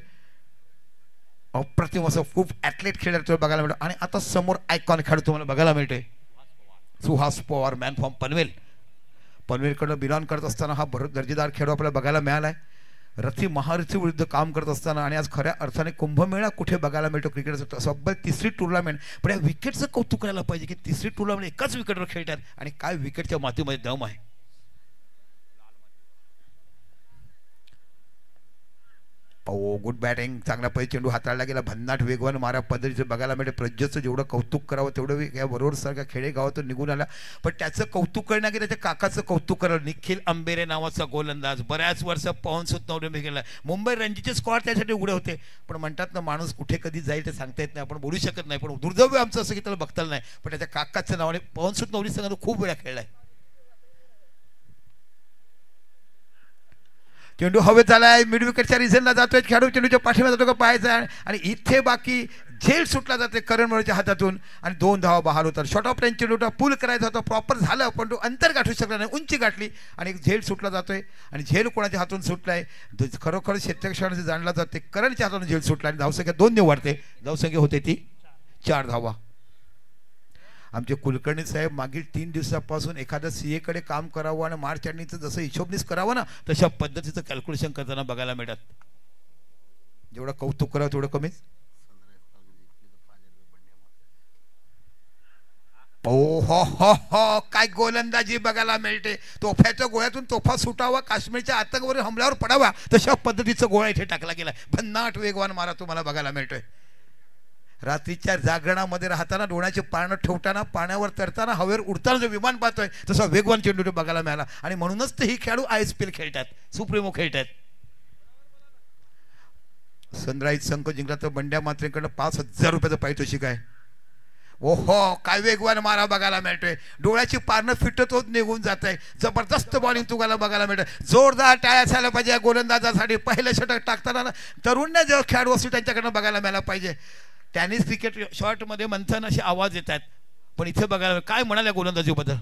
अप्रतिम असं खूप ॲथलेट खेळाडू बघायला मिळतो. आणि आता समोर आयकॉन खेळाडू तुम्हाला बघायला मिळतोय, सुहास पवार, मॅन फ्रॉम पनवेल. पनवेलकडनं बिलॉन करत असताना हा दर्जेदार खेळाडू आपल्याला बघायला मिळाला आहे. रथी महारथी विरुद्ध काम करत असताना आणि आज खऱ्या अर्थाने कुंभमेळा कुठे बघायला मिळतो क्रिकेटचा. सब्बल तिसरी टुर्नामेंट. पण या विकेटचं कौतुक करायला पाहिजे की तिसरी टुर्नामेंट एकाच विकेटवर खेळतात आणि काय विकेटच्या मातीमध्ये दम आहे. गुड बॅटिंग, चांगला पैसे चेंडू हाताळला गेला. भन्नाट वेगवान मारा पद्धतीचं बघायला मिळते. प्रज्योतचं जेवढं कौतुक करावं तेवढं या बरोबर सारख्या खेडेगावातून निघून आला. पण त्याचं कौतुक करण्यागे त्याच्या काकाचं कौतुक करावं. निखिल आंबेरे नावाचा गोलंदाज बऱ्याच वर्ष पाहूनसुद्धा नवरे गेला. मुंबई रणजीचे स्क्वॉड त्यासाठी उघडे होते. पण म्हणतात ना माणूस कुठे कधी जाईल ते सांगता येत नाही, आपण बोलू शकत नाही. पण दुर्दैव आमचं असं की त्याला बघता नाही. पण त्याच्या काकाच्या नावाने पाहूनसुद्धा नवरी संघानं खूप वेळा खेळलाय. चेंडू हवेत झालाय, मिड विकेटच्या रिझनला जातोय. खेळाडू चेंडूच्या पाठीमध्ये जातो का पाहायचा. आणि इथे बाकी झेल सुटला जाते करण मोरेच्या हातातून आणि 2 धावा बहाल होतात. शॉर्ट ऑफ रेंज चेंडू पूल करायचा होता, प्रॉपर झालं पण तो अंतर गाठू शकला नाही, उंची गाठली आणि एक झेल सुटला जातोय. आणि झेल कोणाच्या हातून सुटलाय खरोखर क्षेत्रक्षणाचे जाणला जाते. करणच्या हातून झेल सुटला आणि धावसंख्या 2 ने वाढते. धावसंख्या होते ती 4 धावा. आमचे कुलकर्णी साहेब मागील 3 दिवसापासून एखाद्या CA कडे काम करावं आणि मार्च एंडिंगचं जसं हिशोबनीस करावं ना तशा पद्धतीचं कॅल्क्युलेशन करताना बघायला मिळतात. जेवढं कौतुक करावं तेवढं कमीच. हो काय गोलंदाजी बघायला मिळते. तोफ्याच्या गोळ्यातून तोफा सुटावा, काश्मीरच्या आतंकवादी हमल्यावर पडावा तशा पद्धतीचा गोळा इथे टाकला गेला. भन्नाट वेगवान मारा तुम्हाला बघायला मिळतोय. रात्रीच्या जागरणामध्ये राहताना डोळ्याचे पानं ठेवताना, पाण्यावर तरताना, हवेवर उडताना जो विमान पाहतोय तसा वेगवान चेंडू बघायला मिळाला. आणि म्हणूनच ते ही खेळाडू ISPL खेळतात, सुप्रीमो खेळतात. सनराईज संघ जिंकला तर बंड्या मात्रेकडनं 5,000 रुपयाचं पारितोषिक आहे. ओहो काय वेगवान मारा बघायला मिळतोय. डोळ्याची पारणं फिटत होत निघून जात आहे. जबरदस्त बॉलिंग तुम्हाला बघायला मिळतंय. जोरदार टाळ्या असायला पाहिजे या गोलंदाजासाठी. पहिलं षटक टाकताना तरुण जो खेळाडू असतो त्यांच्याकडनं बघायला मिळायला पाहिजे. टेनिस क्रिकेट शॉर्टमध्ये मंथन असे आवाज येतात, पण इथे बघायला काय म्हणाल्या गोलंदाजीबद्दल.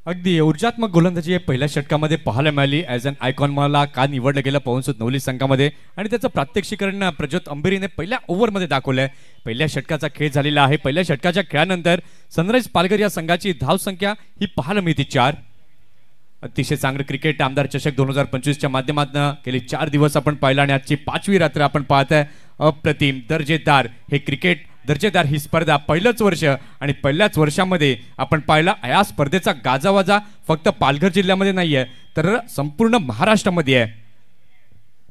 अगदी ऊर्जात्मक गोलंदाजी पहिल्या षटकामध्ये पाहायला मिळाली. ॲज अन आयकॉन मला का निवडलं गेलं पवनसुत नवली संघामध्ये आणि त्याचं प्रात्यक्षिकरण प्रज्योत अंबेरीने पहिल्या ओव्हरमध्ये दाखवलंय. पहिल्या षटकाचा खेळ झालेला आहे. पहिल्या षटकाच्या खेळानंतर सनराईज पालघर या संघाची धावसंख्या ही पाहायला मिळते 4. अतिशय चांगलं क्रिकेट आमदार चषक 2025च्या माध्यमातून गेली 4 दिवस आपण पाहिलं आणि आजची 5वी रात्र आपण पाहताय. अप्रतिम दर्जेदार हे क्रिकेट, दर्जेदार ही स्पर्धा. पहिलंच वर्ष आणि पहिल्याच वर्षामध्ये आपण पाहिला या स्पर्धेचा गाजावाजा फक्त पालघर जिल्ह्यामध्ये नाहीये तर संपूर्ण महाराष्ट्रामध्ये आहे.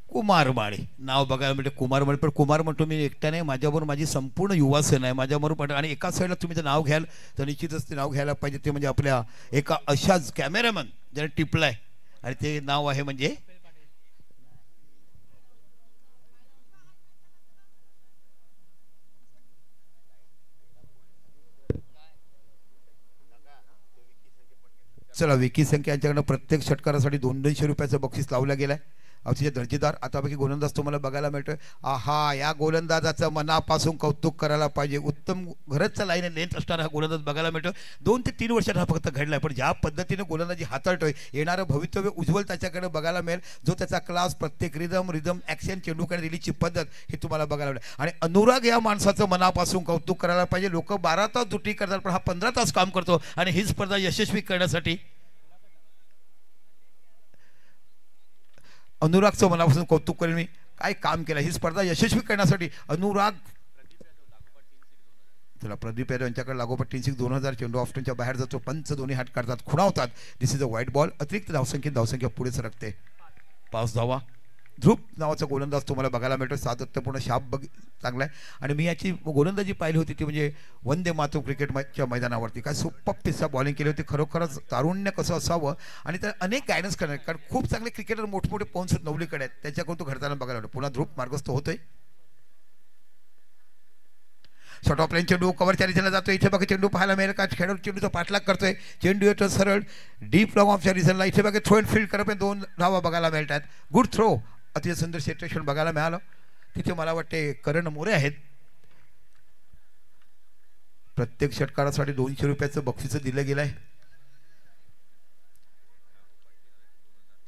कुमारमाळी नाव बघायला मिळते. कुमारमाळी, पण कुमार म्हणतो मी एकटा नाही, माझ्याबरोबर माझी संपूर्ण युवा सेना आहे माझ्याबरोबर. आणि एका साईडला तुम्ही जर नाव घ्याल तर निश्चितच ते नाव घ्यायला पाहिजे. ते म्हणजे आपल्या एका अशाच कॅमेरामन ज्याने टिपलाय आणि ते नाव आहे म्हणजे चला विकी संख्या यांच्याकडनं प्रत्येक षटकारासाठी 200 रुपयाचं बक्षीस लावलं गेलं आहे. अतिशय दर्जेदार आतापैकी गोलंदाज तुम्हाला बघायला मिळतोय. आहा या गोलंदाजाचं मनापासून कौतुक करायला पाहिजे. उत्तम घरचा लाईन लेंथ असणारा हा गोलंदाज बघायला मिळतोय. 2 ते 3 वर्षात हा फक्त घडलाय, पण ज्या पद्धतीने गोलंदाजी हाताळतोय येणारं भवितव्य उज्ज्वल त्याच्याकडे बघायला मिळेल. जो त्याचा क्लास, प्रत्येक रिदम ॲक्शन, चेंडूकडे दिलीची पद्धत हे तुम्हाला बघायला मिळेल. आणि अनुराग या माणसाचं मनापासून कौतुक करायला पाहिजे. लोक 12 तास ड्युटी करतात पण हा 15 तास काम करतो आणि ही स्पर्धा यशस्वी करण्यासाठी अनुरागचं मनापासून कौतुक करेन मी. काय काम केलं ही स्पर्धा यशस्वी करण्यासाठी अनुराग. चला प्रदीप यादव यांच्याकडे लागोपाठ 3 2000 चेंडू ऑफ्टनच्या बाहेर जातो. पंच दोन्ही हात काढतात, खुणावतात. दिस इज अ व्हाईट बॉल. अतिरिक्त धावसंख्या पुढे सरकते. 5 धावा. ध्रुव नावाचा गोलंदाज तुम्हाला बघायला मिळतो. सातत्यपूर्ण शाप चांगला आहे. आणि मी याची गोलंदाजी पाहिली होती ती म्हणजे वंदे मातरम क्रिकेटच्या मैदानावरती काय सुपर पिस्सा बॉलिंग केली होती. खरोखरच तारुण्य कसं असावं आणि त्या अनेक गायडन्स करणार, कारण खूप चांगले क्रिकेटर मोठमोठे पोन्स नवलीकडे आहेत, त्याच्याकडून तो घडताना बघायला मिळतो. पुन्हा ध्रुव मार्गस्थ होतोय. शॉर्ट ऑफ लाईन चेंडू कव्हरच्या रिजनला जातो. इथे बघा चेंडू पाहायला मिळेल का, खेळाडू चेंडूचा पाठलाग करतोय. चेंडू येतो सरळ डीप लॉंग ऑफच्या रिजनला. इथे बघा थ्रो अँड फील्ड करत 2 धावा बघायला मिळतात. गुड थ्रो, अतिशय सुंदर सिच्युएशन बघायला मिळालं. तिथे मला वाटते करण मोरे आहेत. प्रत्येक षटकारासाठी 200 रुपयाचं बक्षीस दिलं गेलं आहे.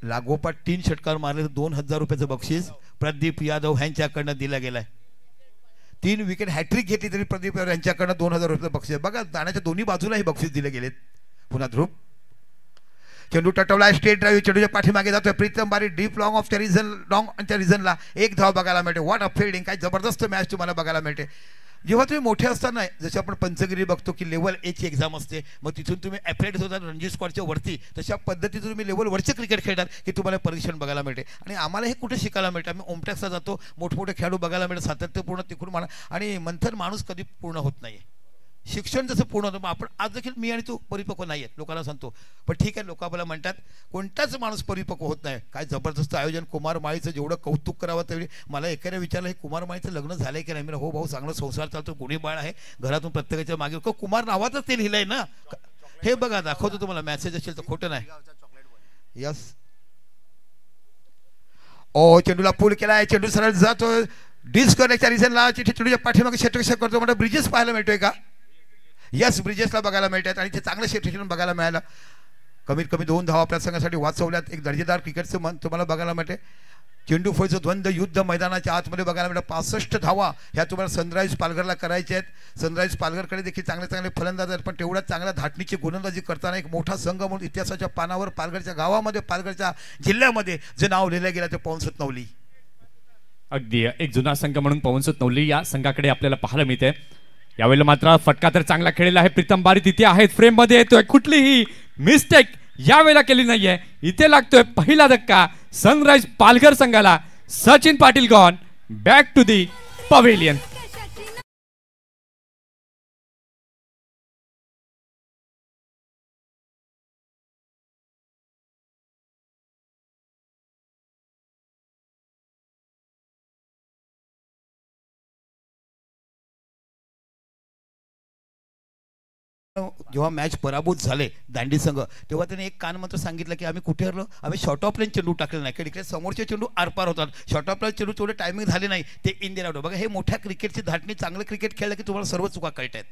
लागोपाठ 3 षटकार मारले तर 2000 रुपयाचं बक्षीस प्रदीप यादव यांच्याकडनं दिलं गेलं आहे. 3 विकेट हॅट्रिक घेतली तरी प्रदीप यादव यांच्याकडनं 2000 रुपये बक्षीस. बघा दाण्याच्या दोन्ही बाजूला हे बक्षीस दिले गेलेत. पुन्हा ध्रुव चेंडू टटवला, स्ट्रेट ड्राईव्ह चेंडूच्या पाठीमागे जातोय. प्रीतम बारी डीप लॉंग ऑफच्या रिझनला 1 धाव बघायला मिळते. व्हॉट अ फिल्डिंग, काय जबरदस्त मॅच तुम्हाला बघायला मिळते. जेव्हा तुम्ही मोठे असताना जसे आपण पंचगिरी बघतो की लेवल एची एक्झाम असते, मग तिथून तुम्ही ॲप्लाइड होतात रणजी स्क्वॉडच्या वरती, तशा पद्धतीचं तुम्ही लेवल वरचे क्रिकेट खेळतात की तुम्हाला परीक्षण बघायला मिळते. आणि आम्हाला हे कुठे शिकायला मिळतं. आम्ही ओमटॅक्सला जातो, मोठमोठे खेळाडू बघायला मिळतात, सातत्यपूर्ण तिकडून म्हणा. आणि मंथन माणूस कधी पूर्ण होत नाही. शिक्षण जसं पूर्ण होतं, मग आपण आज देखील मी आणि तू परिपक्व नाही आहेत लोकांना सांगतो, पण ठीक आहे, लोक आपल्याला म्हणतात कोणताच माणूस परिपक्व होत नाही. काय जबरदस्त आयोजन. कुमार माळीचं जेवढं कौतुक करावं तेवढी. मला एकाने विचारलं हे कुमार माळीचं लग्न झालंय की नाही. मी हो भाऊ चांगला संसार चालतो, गुणी बाळ आहे, घरातून प्रत्येकाच्या मागे कुमार नावातच ते लिहिलंय ना. हे बघा दाखवतो तुम्हाला, मेसेज असेल तर खोटं नाही. यस, ओ चेंडूला पूल केलाय, चेंडू सरळ जातो डिस्कनेक्टच्या रिझनला. चेंडूच्या पाठीमागे षटक करतो म्हणजे ब्रिजेस पाहायला मिळतोय का. यस, ब्रिजेसला बघायला मिळतात आणि ते चांगलं क्षेत्रक्षण बघायला मिळालं. कमीत कमी 2 धावा आपल्या संघासाठी वाचवल्यात. एक दर्जेदार क्रिकेटचं मन तुम्हाला बघायला मिळते. चेंडू फोयचं द्वंद्व युद्ध मैदानाच्या आतमध्ये बघायला मिळतं. 65 धावा ह्या तुम्हाला सनराईज पालघरला करायच्या आहेत. सनराईज पालघरकडे देखील चांगले चांगले फलंदाज आहेत, पण तेवढ्याच चांगल्या धाटणीची गोलंदाजी करताना एक मोठा संघ म्हणून इतिहासाच्या पानावर पालघरच्या गावामध्ये, पालघरच्या जिल्ह्यामध्ये जे नाव लिहिलं गेलं ते पवनसुत नवली.
अगदी एक जुना संघ म्हणून पवनसुत नवली या संघाकडे आपल्याला पाहायला मिळते. यावेळेला मात्र फटका तर चांगला खेळलेला आहे. प्रीतम बारी तिथे आहेत, फ्रेम मध्ये येतोय. कुठलीही मिस्टेक यावेळेला केली नाहीये. इथे लागतोय पहिला धक्का सनराईज पालघर संघाला. Sachin Patil gone back to the pavilion.
जेव्हा मॅच पराभूत झाले दांडी संघ, तेव्हा त्याने एक कान मात्र सांगितलं की आम्ही कुठे हरलो, आम्ही शॉर्ट ऑफ लाईन चेंडू टाकले नाही, कारण इकडे समोरचे चेंडू आरपार होतात. शॉर्ट ऑफ लाईन चेंडू तेवढे टायमिंग झाले नाही, ते इंडियन आउट. बघा हे मोठ्या क्रिकेटची धाटणी. चांगलं क्रिकेट खेळलं की तुम्हाला सर्व चुका कळत आहेत.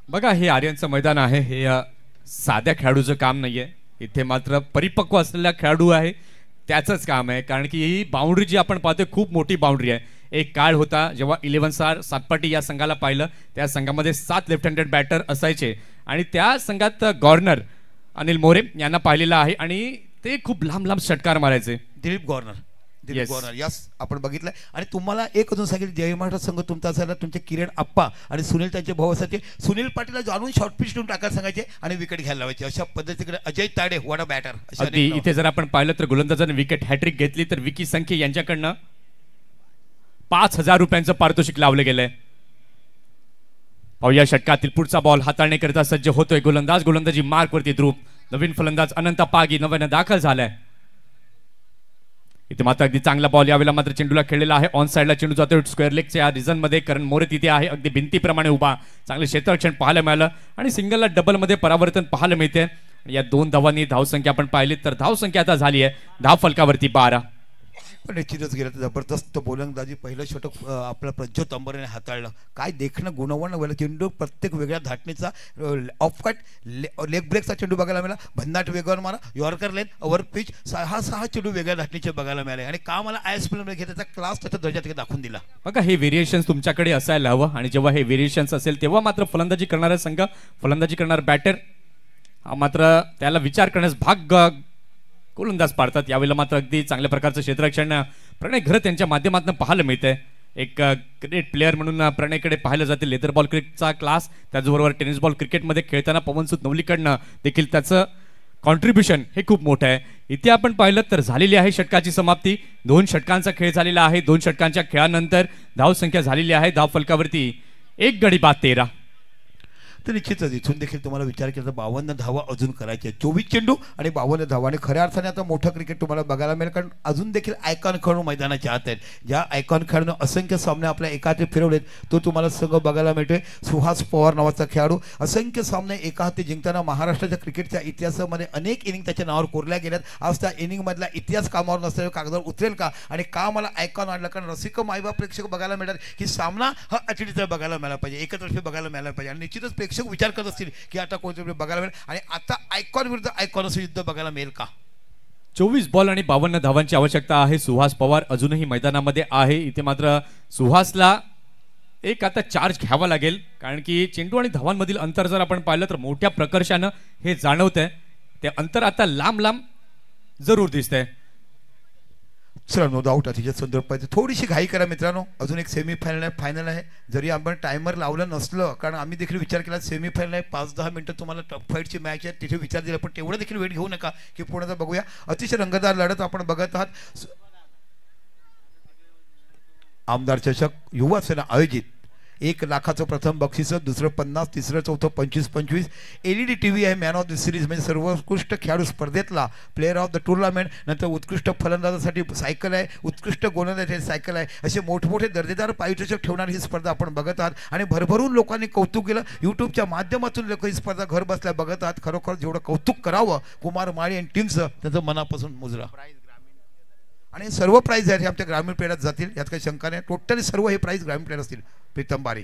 बघा हे आर्यनचं मैदान आहे, हे साध्या खेळाडूचं काम नाहीये. इथे मात्र परिपक्व असलेला खेळाडू आहे त्याचंच काम आहे, कारण की ही बाउंड्री जी आपण पाहतोय खूप मोठी बाउंड्री आहे. एक काळ होता जेव्हा 11 स्टार सातपाटी या संघाला पाहिलं, त्या संघामध्ये 7 लेफ्ट हँडेड बॅटर असायचे आणि त्या संघात गॉर्नर अनिल मोरे यांना पाहिलेलं आहे आणि ते खूप लांब लांब षटकार मारायचे.
दिलीप गॉर्नर यस आपण बघितलं. आणि तुम्हाला एक अजून सांगितलं, जय महाराष्ट्र संघ तुमचा असायला तुमचे किरण आप्पा आणि सुनील त्यांचे भाऊ असायचे. सुनील पाटीलला जाणून शॉर्ट पिच ठेवून टाकायला सांगायचे आणि विकेट घ्यायला लावायचे. अशा पद्धतीकडे Ajay Tade what a batter.
इथे जर आपण पाहिलं तर गोलंदाजाने विकेट हॅट्रिक घेतली तर विकी संखे यांच्याकडनं 5000 रुपयांचं पारितोषिक लावलं गेलंय. या षटकातील पुढचा बॉल हाताळण्याकरिता सज्ज होतोय गोलंदाज. गोलंदाजी मार्क वरती ध्रुव. नवीन फलंदाज अनंत पागी नव्यानं दाखल झालाय. इथे मात्र अगदी चांगला बॉल यावेळेला मात्र चेंडूला खेळलेला आहे. ऑन साइडला चेंडू जातोय स्क्वेअर लेगच्या रिझन मध्ये. करण मोरे तिथे आहे अगदी भिंतीप्रमाणे उभा. चांगले क्षेत्ररक्षण पाहायला मिळालं आणि सिंगलला डबल मध्ये परावर्तन पाहायला मिळते. या 2 धावांनी धावसंख्या आपण पाहिली तर धावसंख्या आता झाली आहे धाव फलकावरती 12.
पण निश्चितच गेलं तर जबरदस्त गोलंदाजी. पहिलं षटक आपला प्रज्योत अंबरेने हाताळलं. काय देखणं गुणवण वेळेला चेंडू प्रत्येक वेगळ्या धाटणीचा. ऑफ कट लेग ब्रेकचा चेंडू बघायला मिळाला. भन्नाट वेगावर मारा, यॉर्कर लेन, ओव्हर पिच, 6 चेंडू वेगळ्या धाटणीचे बघायला मिळाले. आणि का मला आय एस पी मध्ये घेताचा क्लास त्याचा दर्जा तिथे दाखवून दिला.
बघा हे व्हेरिएशन्स तुमच्याकडे असायला हवं आणि जेव्हा हे व्हेरिएशन्स असेल तेव्हा मात्र फलंदाजी करणारा संघ, फलंदाजी करणारा बॅटर मात्र त्याला विचार करण्यास भाग गोलंदाज पाडतात. यावेळेला मात्र अगदी चांगल्या प्रकारचं क्षेत्ररक्षण प्रणय घरत यांच्या माध्यमातून पाहायला मिळतंय. एक ग्रेट प्लेअर म्हणून प्रणयकडे पाहिलं जाते. लेदर बॉल क्रिकेटचा क्लास, त्याचबरोबर टेनिस बॉल क्रिकेटमध्ये खेळताना पवनसुत नवलीकडनं देखील त्याचं कॉन्ट्रीब्युशन हे खूप मोठं आहे. इथे आपण पाहिलं तर झालेली आहे षटकाची समाप्ती. 2 षटकांचा खेळ झालेला आहे. 2 षटकांच्या खेळानंतर धावसंख्या झालेली आहे धाव फलकावरती 1 गडी बाद 13.
तर निश्चितच इथून देखील तुम्हाला विचार केला तर 52 धावा अजून करायचे आहेत. 24 चेंडू आणि 52 धावा आणि खऱ्या अर्थाने आता मोठं क्रिकेट तुम्हाला बघायला मिळेल. कारण अजून देखील आयकॉन खेळणू मैदानाच्या आत आहेत. ज्या आयकॉन खेळणं असंख्य सामने आपल्या एकाहाती फिरवलेत तो तुम्हाला संघ बघायला मिळतोय. सुहास पवार नावाचा खेळाडू असंख्य सामने एकाहाती जिंकताना महाराष्ट्राच्या क्रिकेटच्या इतिहासामध्ये अनेक इनिंग त्याच्या नावावर कोरल्या गेल्यात. आज त्या इनिंगमधला इतिहास कामावर नसलेल्या कागदावर उतरेल का आणि का मला आयकॉन आणला. कारण रसिक मायबाप प्रेक्षक बघायला मिळतात की सामना हा अटीचा बघायला मिळाला पाहिजे, एकतर्फी बघायला मिळाला पाहिजे. आणि निश्चितच प्रेक्षक विचार करत असतील की आता कोणतरी बघायला मिळेल आणि आता आयकॉन विरुद्ध आयकॉन असं युद्ध बघायला मिळेल का.
24 बॉल आणि 52 धावांची आवश्यकता आहे. सुहास पवार अजूनही मैदानामध्ये आहे. इथे मात्र सुहासला एक आता चार्ज घ्यावा लागेल. कारण की चेंडू आणि धावांमधील अंतर जर आपण पाहिलं तर मोठ्या प्रकर्षानं हे जाणवतंय. ते अंतर आता लांब लांब जरूर दिसतंय.
चला नो डाऊट अतिशय सुंदर पाहिजे. थोडीशी घाई करा मित्रांनो. अजून एक सेमीफायनल आहे, फायनल आहे. जरी आपण टायमर लावलं नसलं कारण आम्ही देखील विचार केला सेमीफायनल आहे, 5-10 मिनिटं तुम्हाला टफ फाईटची मॅच आहे तिथे विचार दिला. पण तेवढं देखील वेळ घेऊ नका की पुण्याचा बघूया. अतिशय रंगतदार लढत आपण बघत आहात. आमदार चषक युवा सेना आयोजित 1 लाखाचं प्रथम बक्षीस, दुसरं 50, तिसरं चौथं 25-25. LED TV आहे. मॅन ऑफ द सिरीज म्हणजे सर्वोत्कृष्ट खेळाडू स्पर्धेतला प्लेअर ऑफ द टुर्नामेंट. नंतर उत्कृष्ट फलंदाजासाठी सायकल आहे, उत्कृष्ट गोलंदाजासाठी सायकल आहे. असे मोठमोठे दर्जेदार पारितोषिक ठेवणारी ही स्पर्धा आपण बघत आहात आणि भरभरून लोकांनी कौतुक केलं. यूट्यूबच्या माध्यमातून लोक ही स्पर्धा घर बसल्या बघत आहात. खरोखर जेवढं कौतुक करावं कुमार माळी आणि टीमचं त्याचं मनापासून मुजरा. आणि सर्व प्राइज आहेत हे आमच्या ग्रामीण प्लेयरात जातील यात काही शंका नाही. टोटली सर्व हे प्राइज ग्रामीण प्लेयर असतील. प्रीतम बारी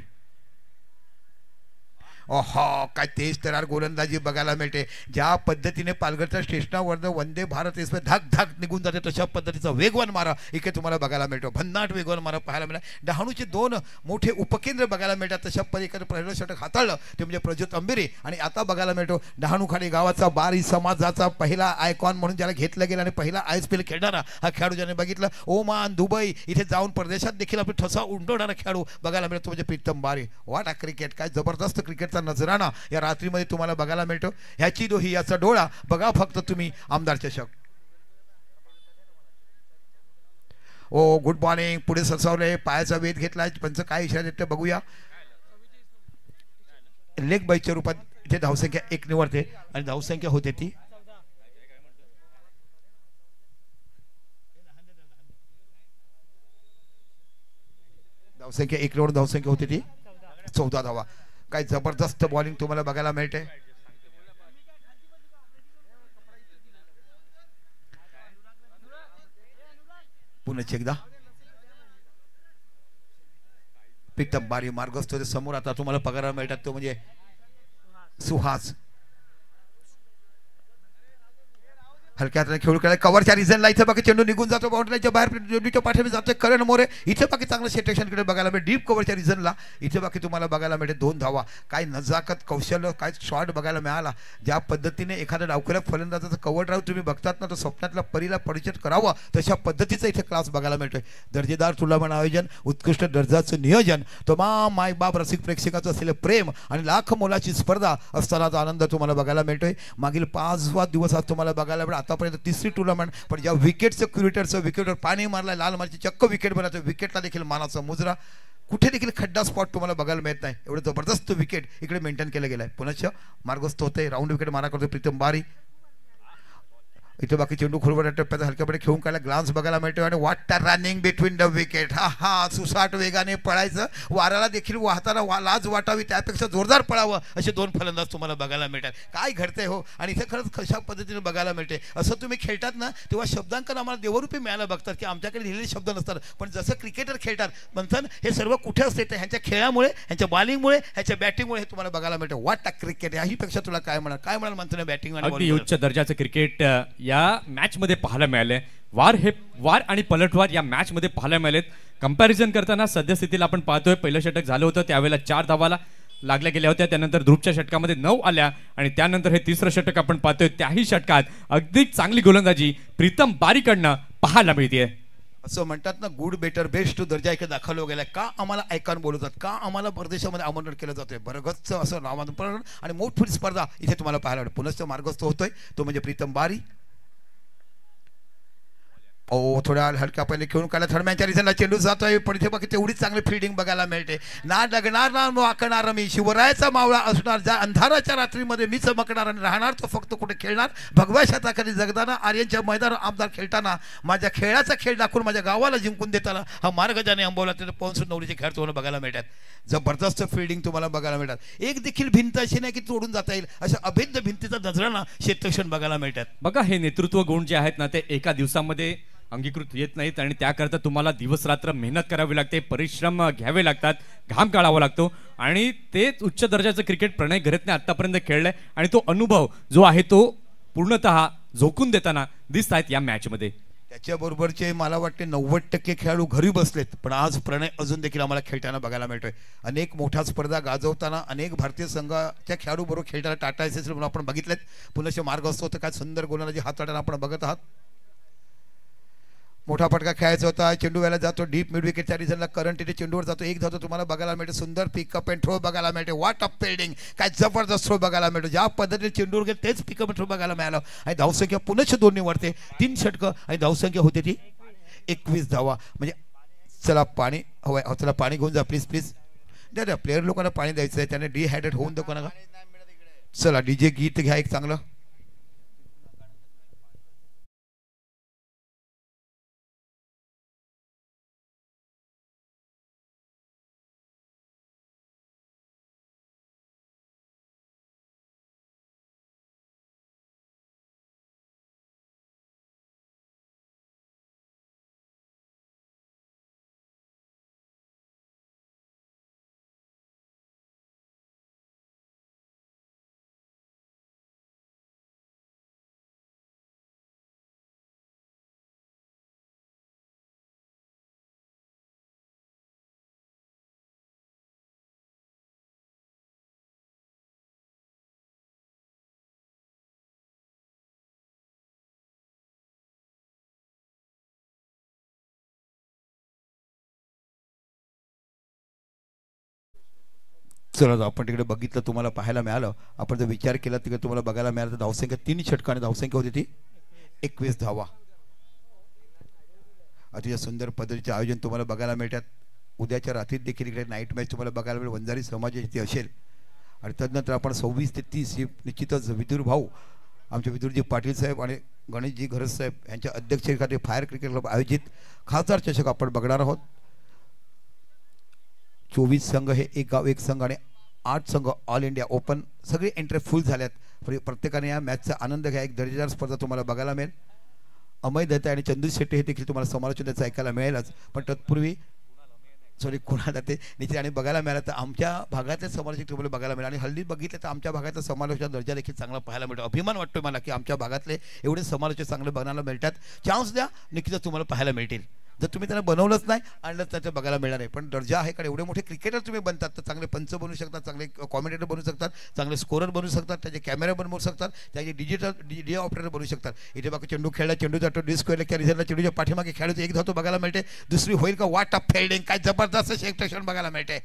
ओहो काय तेज तरार गोलंदाजी बघायला मिळते. ज्या पद्धतीने पालघरच्या स्टेशनावर वंदे भारत एक्सप्रेस धाक धाक निघून जाते तशा पद्धतीचा वेगवान मारा इथे तुम्हाला बघायला मिळतो. भन्नाट वेगवान मारा पाहायला मिळाला. डहाणूचे 2 मोठे उपकेंद्र बघायला मिळतात. तशा पद्धतीने पहिलं षटक हाताळलं ते म्हणजे प्रज्योत अंबिरे. आणि आता बघायला मिळतो डहाणूखाडी गावाचा बारी समाजाचा पहिला आयकॉन म्हणून ज्याला घेतलं गेलं आणि पहिला ISPL खेळणारा हा खेळाडू ज्याने बघितलं ओमान दुबई इथे जाऊन परदेशात देखील आपली ठसा उंटवणारा खेळाडू बघायला मिळतो म्हणजे प्रीतम बारी. वाट आ क्रिकेट काय जबरदस्त क्रिकेटचा नजराना या रात्रीमध्ये तुम्हाला बघायला मिळतो. ह्याची दोही याचा डोळा बघा फक्त तुम्ही आमदार चषक. ओ गुड मॉर्निंग. पुढे सरसावले पायाचा वेध घेतलाय. पंच काय इशारा देते बघूया. लेग बाईच्या रूपात इथे धावसंख्या 1 निवडते आणि धावसंख्या होते ती धावसंख्या 1 निवड धावसंख्या होती ती 14 धावा. काय जबरदस्त बॉलिंग तुम्हाला बघायला मिळते. पुन्हा एकदा प्रीतम बारी मार्गस्थ समोर आता तुम्हाला पगार मिळतात तो म्हणजे सुहास. हलक्या हाताने खेळू केला कव्हरच्या रिझनला इथे बाकी चेंडू निघून जातो बाउंड्रीच्या बाहेर. चेंडूच्या पाठीमध्ये जातोय करण मोरे. इथे बाकी चांगलं सेटेक्शनकडे बघायला मिळेल. डीप कव्हरच्या रिझनला इथे बाकी तुम्हाला बघायला मिळते 2 धावा. काय नजाकत कौशल्य काय शॉट बघायला मिळाला. ज्या पद्धतीने एखाद्या डावखुऱ्या फलंदाजाचं कव्हर ड्राईव्ह तुम्ही बघतात ना तर स्वप्नातल्या परीला परिचित करावं तशा पद्धतीचा इथे क्लास बघायला मिळतोय. दर्जेदार टुर्नामेंट आयोजन, उत्कृष्ट दर्जाचं नियोजन, तमाम मायबाप रसिक प्रेक्षकाचं असलेलं प्रेम आणि लाख मोलाची स्पर्धा असतानाचा आनंद तुम्हाला बघायला मिळतोय. मागील 5वा दिवस आज तुम्हाला बघायला मिळेल. आतापर्यंत 3री टुर्नामेंट पण ज्या विकेटचं क्युरेटरचं विकेटवर पाणी मारलाय लाल मारची चक्क विकेट बनायचं विकेटला देखील मानाचा मुजरा. कुठे देखील खड्डा स्पॉट तुम्हाला बघायला मिळत नाही. एवढं जबरदस्त विकेट इकडे मेंटेन केलं गेलं आहे. पुन्हा मार्गस्थ होते. राऊंड विकेट मारा करतो प्रीतम बारी. इथे बाकी चेंडू खोलवर टप्प्यात हलक्यापणे खेळून काढला. ग्लान्स बघायला मिळतो आणि वाट रनिंग बिटवीन द विकेट. हा सुसाट वेगाने पळायचं. वाराला देखील वाहताना लाज वाटावी त्यापेक्षा जोरदार पळावं असे 2 फलंदाज तुम्हाला बघायला मिळतात. काय घडतंय हो. आणि इथे खरंच कशा पद्धतीने बघायला मिळते. असं तुम्ही खेळतात ना तेव्हा शब्दांकन आम्हाला देवरूपी मिळायला बघतात की आमच्याकडे लिहिलेले शब्द नसतात. पण जसं क्रिकेटर खेळतात म्हणतात हे सर्व कुठे असते ते ह्यांच्या खेळामुळे ह्यांच्या बॉलिंगमुळे ह्यांच्या बॅटिंगमुळे हे तुम्हाला बघायला मिळतं. वाट क्रिकेट याहीपेक्षा तुला काय म्हणाल म्हणतो बॅटिंग
आणि उच्च दर्जाचं क्रिकेट या मॅच मध्ये पाहायला मिळाले. वार आणि पलटवार या मॅच मध्ये पाहायला मिळालेत. कंपॅरिझन करताना सद्यस्थितीला आपण पाहतोय पहिलं षटक झालं होतं त्यावेळेला 4 धावाला लागल्या गेल्या होत्या. त्यानंतर ध्रुवच्या षटकामध्ये 9 आल्या आणि त्यानंतर हे 3रं षटक आपण पाहतोय त्याही षटकात अगदी चांगली गोलंदाजी प्रीतम बारीकडनं पाहायला मिळते.
असं म्हणतात ना, गुड बेटर बेस्ट दर्जा इकडे दाखवला गेला. का आम्हाला ऐकान बोलवतात, का आम्हाला परदेशामध्ये आमंत्रण केलं जातंय, बरगच्च असं नामांतरण आणि मोठमोठी स्पर्धा इथे तुम्हाला पाहायला मिळते. पुनश्च मार्गस्थ होतोय तो म्हणजे प्रीतम बारी. थोड्या हलक्या पहिले खेळून काढला, थर्मॅनच्या रिझनला चेंडू जातोय, पण इथे बघा तेवढीच चांगली फिल्डिंग बघायला मिळते. ना डगणार ना वाकणार मी, शिवरायाचा मावळा असणार, ज्या अंधाराच्या रात्रीमध्ये मी चमकणार आणि राहणार तो फक्त कुठे खेळणार, भगव्या शताखाली जगताना आर्यनच्या मैदानावर आमदार खेळताना, माझ्या खेळाचा खेळ दाखवून माझ्या गावाला जिंकून देताना हा मार्ग ज्याने अंबवला त्याने पवनसुत नवरीचे खेळ तुम्हाला बघायला मिळतात. जबरदस्त फिल्डिंग तुम्हाला बघायला मिळतात. एक देखील भिंत अशी नाही की तोडून जाता येईल, अशा अभिन्न भिंतीचा नजराना क्षेत्रक्षण बघायला मिळतात.
बघा हे नेतृत्व गुण जे आहेत ना ते एका दिवसामध्ये अंगीकृत येत नाहीत आणि त्याकरता तुम्हाला दिवस रात्र मेहनत करावी लागते, परिश्रम घ्यावे लागतात, घाम काढावा लागतो आणि तेच उच्च दर्जाचं क्रिकेट प्रणय घरतने आतापर्यंत खेळलाय आणि तो अनुभव जो आहे तो पूर्णतः झोकून देताना दिसत आहेत या मॅचमध्ये.
त्याच्याबरोबरचे मला वाटते 90% खेळाडू घरी बसलेत, पण आज प्रणय अजून देखील आम्हाला खेळताना बघायला मिळतोय. अनेक मोठ्या स्पर्धा गाजवताना अनेक भारतीय संघाच्या खेळाडू बरोबर खेळताना टाटा एस म्हणून आपण बघितलेत. पुन्हा मार्ग असतो तर काय सुंदर गोलंदाजी हाताळताना आपण बघत आहात. मोठा फटका खेळायचा होता, चेंडू व्यायला जातो डीप मिड विकेटच्या रिझनला, करंट इथे चेंडूवर जातो, एक धावतो तुम्हाला बघायला मिळते. सुंदर पिकअप अँड थ्रो बघायला मिळते. वॉट अप फिल्डिंग, काय जबरदस्त थ्रो बघायला मिळतो. ज्या पद्धतीने चेंडूवर गेले तेच पिकअप अँड थ्रो बघायला मिळालं आणि धावसंख्या पुनश्च 2 निवडते, 3 षटकं आणि धावसंख्या होते ती 21 धावा. म्हणजे चला पाणी हवंय, चला पाणी घेऊन जा प्लीज प्लीज. द्या प्लेयर लोकांना पाणी द्यायचं आहे, त्याने डिहायड्रेट होऊन दाखवा नका. चला डीजे गीत घ्या एक चांगलं. चला आपण तिकडे बघितलं तुम्हाला पाहायला मिळालं. आपण जर विचार केला तिकडे तुम्हाला बघायला मिळालं तर धावसंख्या 3 षटकाने धावसंख्या होती ती 21 धावा. अतिशय सुंदर पद्धतीचे आयोजन तुम्हाला बघायला मिळतात. उद्याच्या रात्रीत देखील इकडे नाईट मॅच तुम्हाला बघायला मिळेल. वंजारी समाजाची असेल आणि तदनंतर आपण 26 ते 30 ही निश्चितच विदुर भाऊ आमचे विदुरजी पाटील साहेब आणि गणेशजी घरस साहेब यांच्या अध्यक्षतेखाली फायर क्रिकेट क्लब आयोजित खासदार चषक आपण बघणार आहोत. 24 संघ हे एक गाव एक संघ आणि 8 संघ ऑल इंडिया ओपन सगळे एंट्री फुल झाल्यात. प्रत्येकाने या मॅचचा आनंद घ्या. एक दर्जेदार स्पर्धा तुम्हाला बघायला मिळेल. अमय दत्ता आणि चंदू शेट्टी हे देखील तुम्हाला समालोचनाचं ऐकायला मिळेलच, पण तत्पूर्वी कुणा जाते निश्चित आणि बघायला मिळालं तर आमच्या भागातले समालोचक तुम्हाला बघायला मिळाले. आणि हल्ली बघितलं तर आमच्या भागातला समालोचना दर्जा देखील चांगला पाहायला मिळतो. अभिमान वाटतो मला की आमच्या भागातले एवढे समालोचक चांगले बघायला मिळतात. चान्स द्या, नक्कीच तुम्हाला पाहायला मिळतील. जर तुम्ही त्यांना बनवलंच नाही आणलं तर ते बघायला मिळणार नाही. पण दर्जा आहे कारण एवढे मोठे क्रिकेटर तुम्ही बनतात तर चांगले पंच बनू शकतात, चांगले कॉमेंटेटर बनू शकतात, चांगले स्कोरर बनू शकतात, त्याचे कॅमेरा बनवू शकतात, त्याचे डिजिटल डी ऑपरेटर बनू शकतात. इथे बाकी चेंडू खेळला, चेंडू जातो डिस्क्वेअरला त्या रिझल्टला चेंडूच्या पाठीमागे खेळायचं एक धावतो बघायला मिळते. दुसरी होईल का वाट ऑफ फिल्डिंग, काय जबरदस्त क्षेत्रक्षण बघायला मिळते.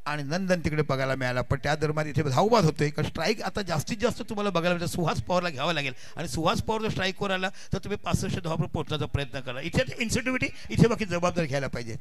आणि नंदन तिकडे बघायला मिळाला, पण त्या दरम्यान इथे धावबाद होतोय. कारण स्ट्राईक आता जास्तीत जास्त तुम्हाला बघायला मिळतं सुहास पवारला घ्यावं लागेल आणि सुहास पवार जर स्ट्राईकवर आला तर तुम्ही 65 धावावर पोहोचण्याचा प्रयत्न करा. इथे इन्सिटिव्हिटी इथे बाकी जबाबदारी घ्यायला पाहिजे.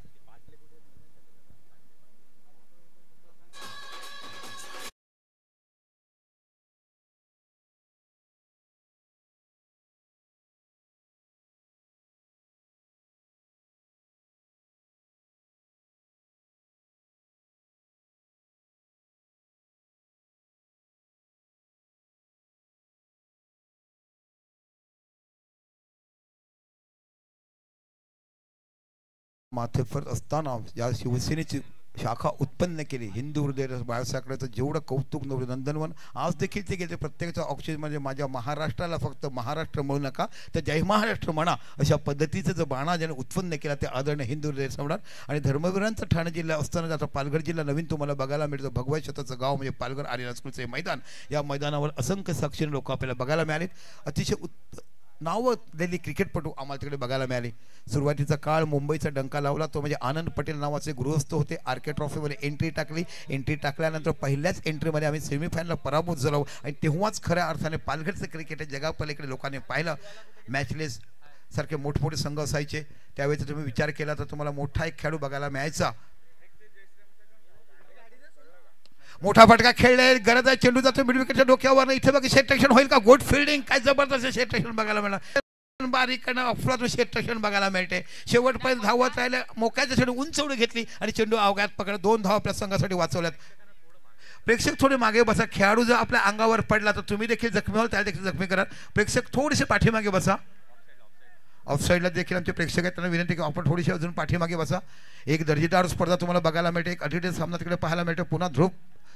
माथेफर असताना या शिवसेनेची शाखा उत्पन्न केली. हिंदू हृदय बाळासाहेबांचं जेवढं कौतुक नव्हतं नंदनवन आज देखील ते गेले. प्रत्येकाचा ऑक्सिजन म्हणजे माझ्या महाराष्ट्राला फक्त महाराष्ट्र म्हणू नका तर जय महाराष्ट्र म्हणा अशा पद्धतीचं जो बाणा ज्याने उत्पन्न केला ते आदरणीय हिंदू हृदय सम्राट. आणि धर्मवीरांचा ठाणे जिल्हा असताना आता पालघर जिल्हा नवीन तुम्हाला बघायला मिळतं. भगवा शताचं गाव म्हणजे पालघर आर्यन स्कूलचे मैदान. या मैदानावर असंख्य साक्षीने लोक आपल्याला बघायला मिळाले. अतिशय नावाजलेली क्रिकेटपटू आम्हाला तिकडे बघायला मिळाली. सुरुवातीचा काळ मुंबईचा डंका लावला तो म्हणजे आनंद पटेल नावाचे गृहस्थ होते. आर के ट्रॉफीमध्ये एंट्री टाकल्यानंतर पहिल्याच एंट्रीमध्ये आम्ही सेमीफायनलला पराभूत झालो आणि तेव्हाच खऱ्या अर्थाने पालघरचं क्रिकेट हे जगापलीकडे लोकांनी पाहिलं. मॅचलेस सारखे मोठमोठे संघ असायचे त्यावेळेचा तुम्ही विचार केला तर तुम्हाला मोठा एक खेळाडू बघायला मिळायचा. मोठा फटका खेळले, गरज आहे, चेंडू जातो मिड विकेटच्या डोक्यावर. इथे बघा क्षेत्ररक्षण होईल का, गुड फिल्डिंग, काय जबरदस्त क्षेत्ररक्षण बघायला मिळालं. बारीकडनं अफरातून क्षेत्ररक्षण बघायला मिळते. शेवटपर्यंत धावत राहिले, मोक्याच्या चेंडू उंच उडी घेतली आणि चेंडू अवघात पकडला. 2 धावा आपल्या संघासाठी वाचवल्यात. प्रेक्षक थोडे मागे बसा. खेळाडू जर आपल्या अंगावर पडला तर तुम्ही देखील जखमी व्हाल, त्याला देखील जखमी करा. प्रेक्षक थोडेसे पाठीमागे बसा. ऑफसाईडला देखील आमचे प्रेक्षक आहेत, त्यांना विनंती की आपण थोडीशी अजून पाठीमागे बसा. एक दर्जेदार स्पर्धा तुम्हाला बघायला मिळते. एक अटीटेज सामना तिकडे पाहायला मिळतो. पुन्हा ध्रुव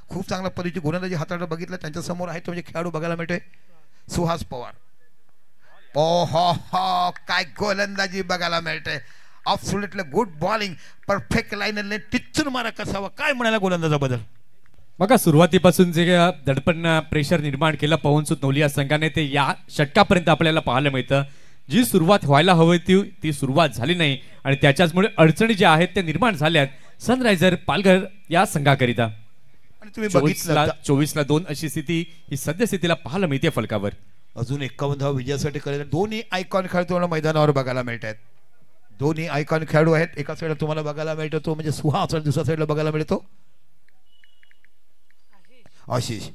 खूप चांगल्या पद्धतीची गोलंदाजी हाताळलं बघितलं. त्यांच्या समोर आहे तो म्हणजे खेळाडू बघायला मिळतोय सुहास पवार. हो काय गोलंदाजी बघायला मिळते. अब्सोल्युटली गुड बॉलिंग, परफेक्ट लाईनने टिचून मारा कसावा. काय म्हणाला गोलंदाजाबद्दल?
बघा सुरुवातीपासून जे दडपण प्रेशर निर्माण केलं पवनसुत नवली या संघाने ते या षटकापर्यंत आपल्याला पाहायला मिळतं. जी सुरुवात व्हायला हवी ती सुरुवात झाली नाही आणि त्याच्याचमुळे अडचणी ज्या आहेत त्या निर्माण झाल्यात सनरायझर पालघर या संघाकरिता.
आणि तुम्ही बघितलं
24ला 2 अशी स्थिती ही सद्यस्थितीला पाहायला मिळते फलकावर.
अजून 51 धावा विजयासाठी करायला दोन्ही आयकॉन खेळाडू तुम्हाला मैदानावर बघायला मिळत आहेत. दोन्ही आयकॉन खेळाडू आहेत. एका साईडला तुम्हाला बघायला मिळतो तो म्हणजे सुहास आणि दुसऱ्या साईडला बघायला मिळतो आशिष.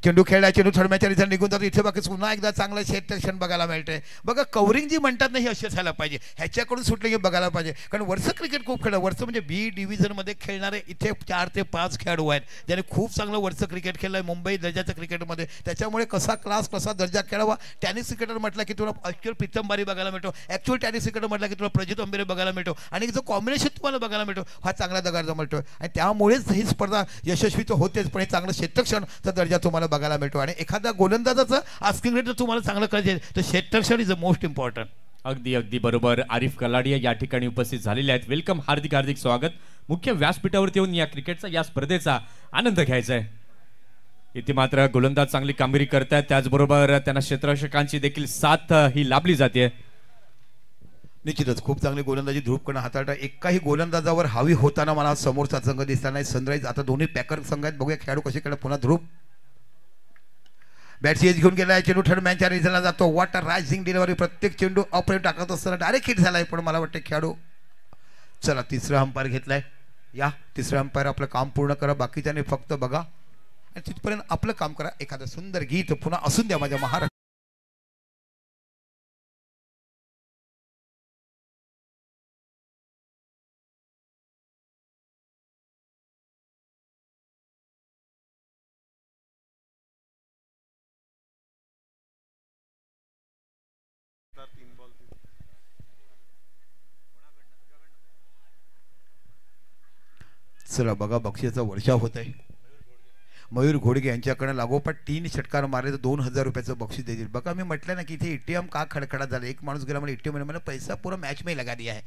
चेंडू खेळला, चेंडू थर्ड रिझल्ट निघून जातो. इथे बाकी पुन्हा एकदा चांगलं क्षेत्ररक्षण बघायला मिळते. बघा कव्हरिंग जी म्हणतात ना ही अशी असायला पाहिजे. ह्याच्याकडून सुटले की बघायला पाहिजे. कारण वरचं क्रिकेट खूप खेळलं. वरचं म्हणजे बी डिव्हिजनमध्ये खेळणारे इथे 4 ते 5 खेळाडू आहेत ज्याने खूप चांगलं वरचं क्रिकेट खेळलं आहे मुंबई दर्जाच्या क्रिकेटमध्ये. त्याच्यामुळे कसा क्लास कसा दर्जा खेळावा. टेनिस क्रिकेटर म्हटलं की तुला ॲक्च्युअल प्रीतम बारी बघायला मिळतो. ॲक्च्युअल टेनिस क्रिकेटर म्हटलं की तुला प्रजित अंबेरे बघायला मिळतो. आणि जो कॉम्बिनेशन तुम्हाला बघायला मिळतो हा चांगला दर्जा मिळतो. आणि त्यामुळेच ही स्पर्धा यशस्वी तर होतेच पण हे चांगलं क्षेत्ररक्षणचा दर्जा तुम्हाला बघायला मिळतो. आणि एखाद्या गोलंदाजाचं आस्किंग रेट तुम्हाला चांगलं करायचं तर क्षेत्ररक्षण इज द मोस्ट इम्पॉर्टंट.
अगदी बरोबर. आरिफ कलाडिया या ठिकाणी उपस्थित झालेले आहेत. वेलकम, हार्दिक स्वागत. मुख्य व्यासपीठावरती येऊन या क्रिकेटचा या स्पर्धेचा आनंद घ्यायचा आहे. इथे मात्र गोलंदाज चांगली कामगिरी करतात त्याचबरोबर त्यांना क्षेत्ररक्षकांची देखील साथ ही लाभली जाते.
निश्चितच खूप चांगली गोलंदाजी ध्रुवकडनं हाताळता. एकाही गोलंदाजावर हावी होताना मला समोरचा संघ दिसला नाही. सनराईज आता दोन्ही पॅकर संघ आहेत. बघूया खेळाडू कसे खेळतात. पुन्हा ध्रुव बॅटसी एज घेऊन गेलाय. चेंडू थर्ड मॅनच्या रिझनला जातो. What a rising delivery. प्रत्येक चेंडू ऑपरेट टाकत असताना डायरेक्ट हिट झालाय. पण मला वाटतं खेळाडू चला तिसरा अंपायर घेतलाय. या तिसरा अंपायर आपलं काम पूर्ण करा. बाकीच्याने फक्त बघा आणि तिथपर्यंत आपलं काम करा. एखादं सुंदर गीत पुन्हा असून द्या माझ्या महाराष्ट्र. चला बघा बक्षिसाचा वर्षाव होत आहे. मयूर घोडगे यांच्याकडे लागोपाठ 3 षटकार मारले तर 2000 रुपयाचं बक्षीस देतील. बघा मी म्हटलं ना की इथे एटीएम का खडखडा झाला. एक माणूस गेला मला एटीएम मला पैसा पुरा मॅच में लगा दिया है.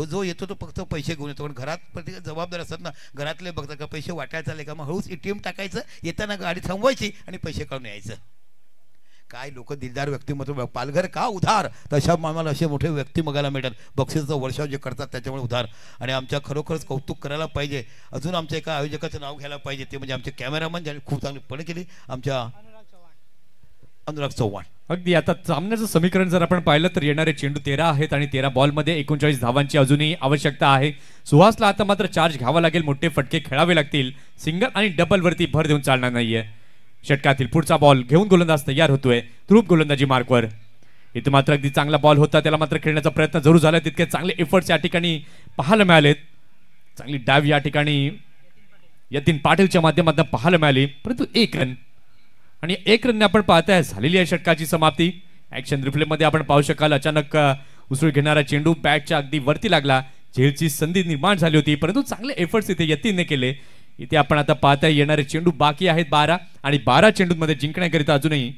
जो येतो तो फक्त पैसे घेऊन येतो. पण घरात प्रत्येक जबाबदार असतात ना. घरातले बघतात का पैसे वाटायला चालले का मग हळूच एटीएम टाकायचं येताना गाडी थांबवायची आणि पैसे काढून यायचं. काय लोक दिलदार व्यक्तिमत्व. पालघर का उधार तशा मामाला असे मोठे व्यक्ती बघायला मिळतात. बक्षिसाचा वर्षाव जे करतात त्याच्यामुळे उधार. आणि आमच्या खरोखरच कौतुक करायला पाहिजे. अजून आमच्या एका आयोजकाचं नाव घ्यायला पाहिजे ते म्हणजे आमचे कॅमेरामन ज्यांनी खूप चांगली पणे केली आमच्या अनुराग चव्हाण.
अगदी आता सामन्याचं समीकरण जर आपण पाहिलं तर येणारे चेंडू 13 आहेत आणि 13 बॉलमध्ये 39 धावांची अजूनही आवश्यकता आहे. सुहासला आता मात्र चार्ज घ्यावा लागेल. मोठे फटके खेळावे लागतील. सिंगल आणि डबल वरती भर देऊन चालणार नाहीये. षटकातील पुढचा बॉल घेऊन गोलंदाज तयार होतोय. ध्रुव गोलंदाजी मार्कवर. इथे मात्र अगदी चांगला बॉल होता त्याला मात्र खेळण्याचा प्रयत्न जरूर झाला. तितके चांगले एफर्ट्स या ठिकाणी पाहायला मिळालेत. चांगली डाव या ठिकाणी यतीन पाटीलच्या माध्यमातून पाहायला मिळाली. परंतु 1 रन आणि 1 रनने आपण पाहताय झालेली आहे षटकाची समाप्ती. ऍक्शन रिप्ले मध्ये आपण पाहू शकाल अचानक उसळी घेणारा चेंडू बॅटच्या अगदी वरती लागला. झेलची संधी निर्माण झाली होती परंतु चांगले एफर्ट्स इथे यतीनने केले. इथे आपण आता पाहताय येणारे चेंडू बाकी आहेत 12 आणि 12 चेंडूंमध्ये जिंकण्याकरिता अजूनही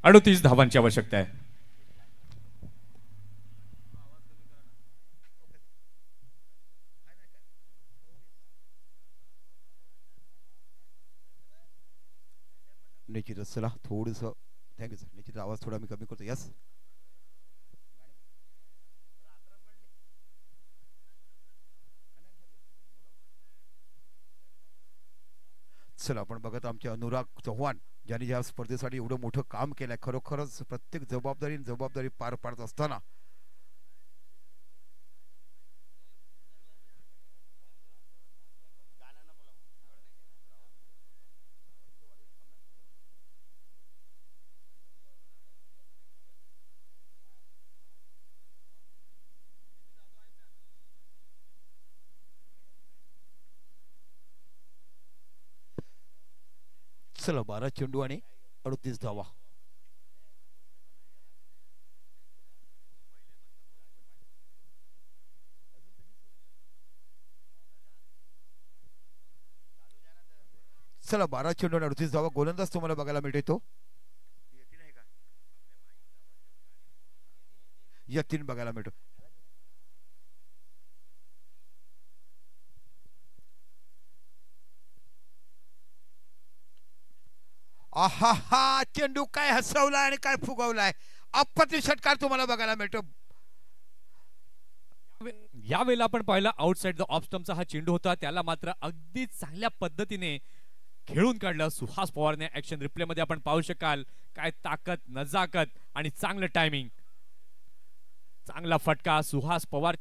38 धावांची आवश्यकता आहे.
निश्चितच चला थोडंसं थँक्यू सर. निश्चित आवाज थोडा मी कमी करतो. यस चला आपण बघत आमचे अनुराग चव्हाण ज्यांनी या स्पर्धेसाठी एवढं मोठं काम केलंय. खरोखरच प्रत्येक जबाबदारी पार पाडत असताना चला 12 चेंडू आणि 38 धावा. चला 12 चेंडू आणि 38 धावा. गोलंदाज तुम्हाला बघायला मिळतो यतीन बघायला मिळतो. आहा चेंडू काय हसवलाय आणि काय फुगवलाय. अप्रतिम षटकार तुम्हाला बघायला मिळतो.
यावेळेला आपण पाहिलं आउटसाइड द ऑफ स्टंपचा हा चेंडू होता, त्याला मात्र अगदी चांगल्या पद्धतीने खेळून काढलं सुहास पवारने. ऍक्शन रिप्ले मध्ये आपण पाहू शकाल काय ताकद, नजाकत आणि चांगलं टायमिंग. चांगला फटका सुहास पवार.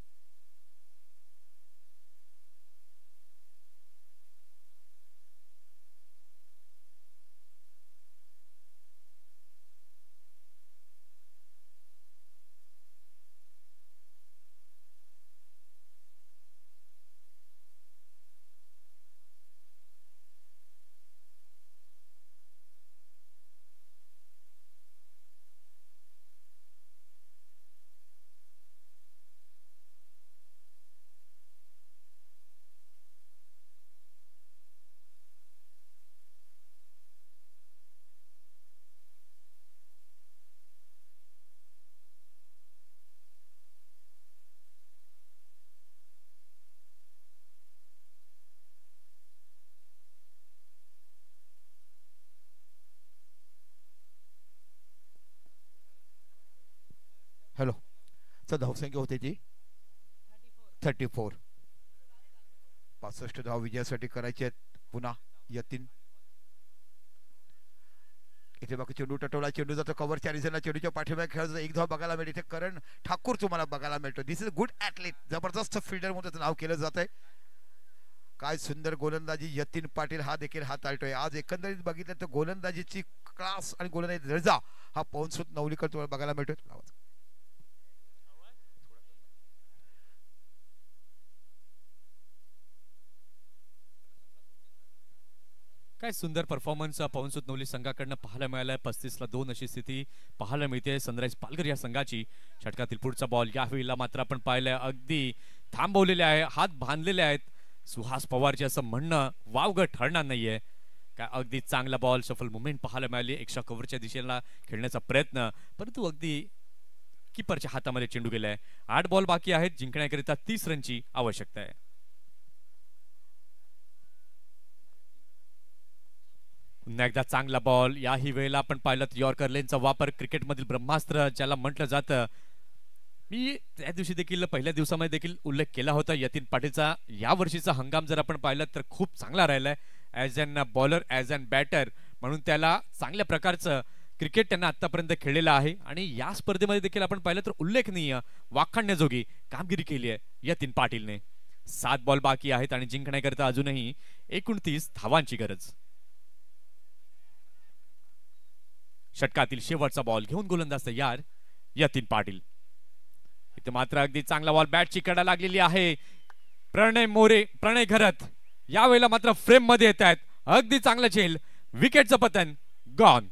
हॅलो तर धावसंख्या होते ती 34. 65 धाव विजयासाठी करायचे आहेत. पुन्हा यतीन इथे बाकी चेंडू टटवला. चेंडू जातो कव्हर. चारिजनला चेंडूच्या पाठीमागे खेळायचं. एक धाव बघायला मिळते. इथे करण ठाकूर तुम्हाला बघायला मिळतो. दिस इज गुड ॲथलीट. जबरदस्त फिल्डर म्हणून त्याचं नाव केलं जात आहे. काय सुंदर गोलंदाजी यतीन पाटील हा देखील हाताळतोय. आज एकंदरीत बघितलं तर गोलंदाजीची क्लास आणि गोलंदाजी दर्जा हा पवनसुत नवलीकर तुम्हाला बघायला मिळतोय.
काय सुंदर परफॉर्मन्स पवनसुत नवली संघाकडनं पाहायला मिळालाय. 35ला 2 अशी स्थिती पाहायला मिळते सनराइज पालघर या संघाची. षटकातील पुढचा बॉल यावेळेला मात्र आपण पाहिलंय अगदी थांबवलेले आहे, हात बांधलेले आहेत सुहास पवारचे असं म्हणणं वावगं ठरणार नाहीये. काय अगदी चांगला बॉल सफल मुवमेंट पाहायला मिळाली. एक्स्ट्रा कव्हरच्या दिशेला खेळण्याचा प्रयत्न, परंतु अगदी किपरच्या हातामध्ये चेंडू गेलाय. 8 बॉल बाकी आहेत. जिंकण्याकरिता 30 रनची आवश्यकता आहे. पुन्हा एकदा चांगला बॉल. याही वेळेला आपण पाहिलं यॉर्कर लेनचा वापर क्रिकेटमधील ब्रह्मास्त्र ज्याला म्हटलं जातं. मी त्या दिवशी देखील पहिल्या दिवसामध्ये देखील उल्लेख केला होता. यतीन पाटीलचा या वर्षीचा हंगाम जर आपण पाहिलं तर खूप चांगला राहिलाय. As an bowler, as an batter म्हणून त्याला चांगल्या प्रकारचं क्रिकेट त्यांना आतापर्यंत खेळलेलं आहे. आणि या स्पर्धेमध्ये देखील आपण पाहिलं तर उल्लेखनीय वाखाणण्याजोगी कामगिरी केली आहे यतीन पाटीलने. 7 बॉल बाकी आहेत आणि जिंकण्याकरिता अजूनही 29 धावांची गरज. षटकातील शेवटचा बॉल घेऊन गोलंदाज तयार यतीन पाटील. इथे मात्र अगदी चांगला बॉल. बॅटची कडा लागलेली आहे. प्रणय मोरे, प्रणय घरत यावेळेला मात्र फ्रेम मध्ये येत आहेत. अगदी चांगलं झेल. विकेटचं पतन गॉन.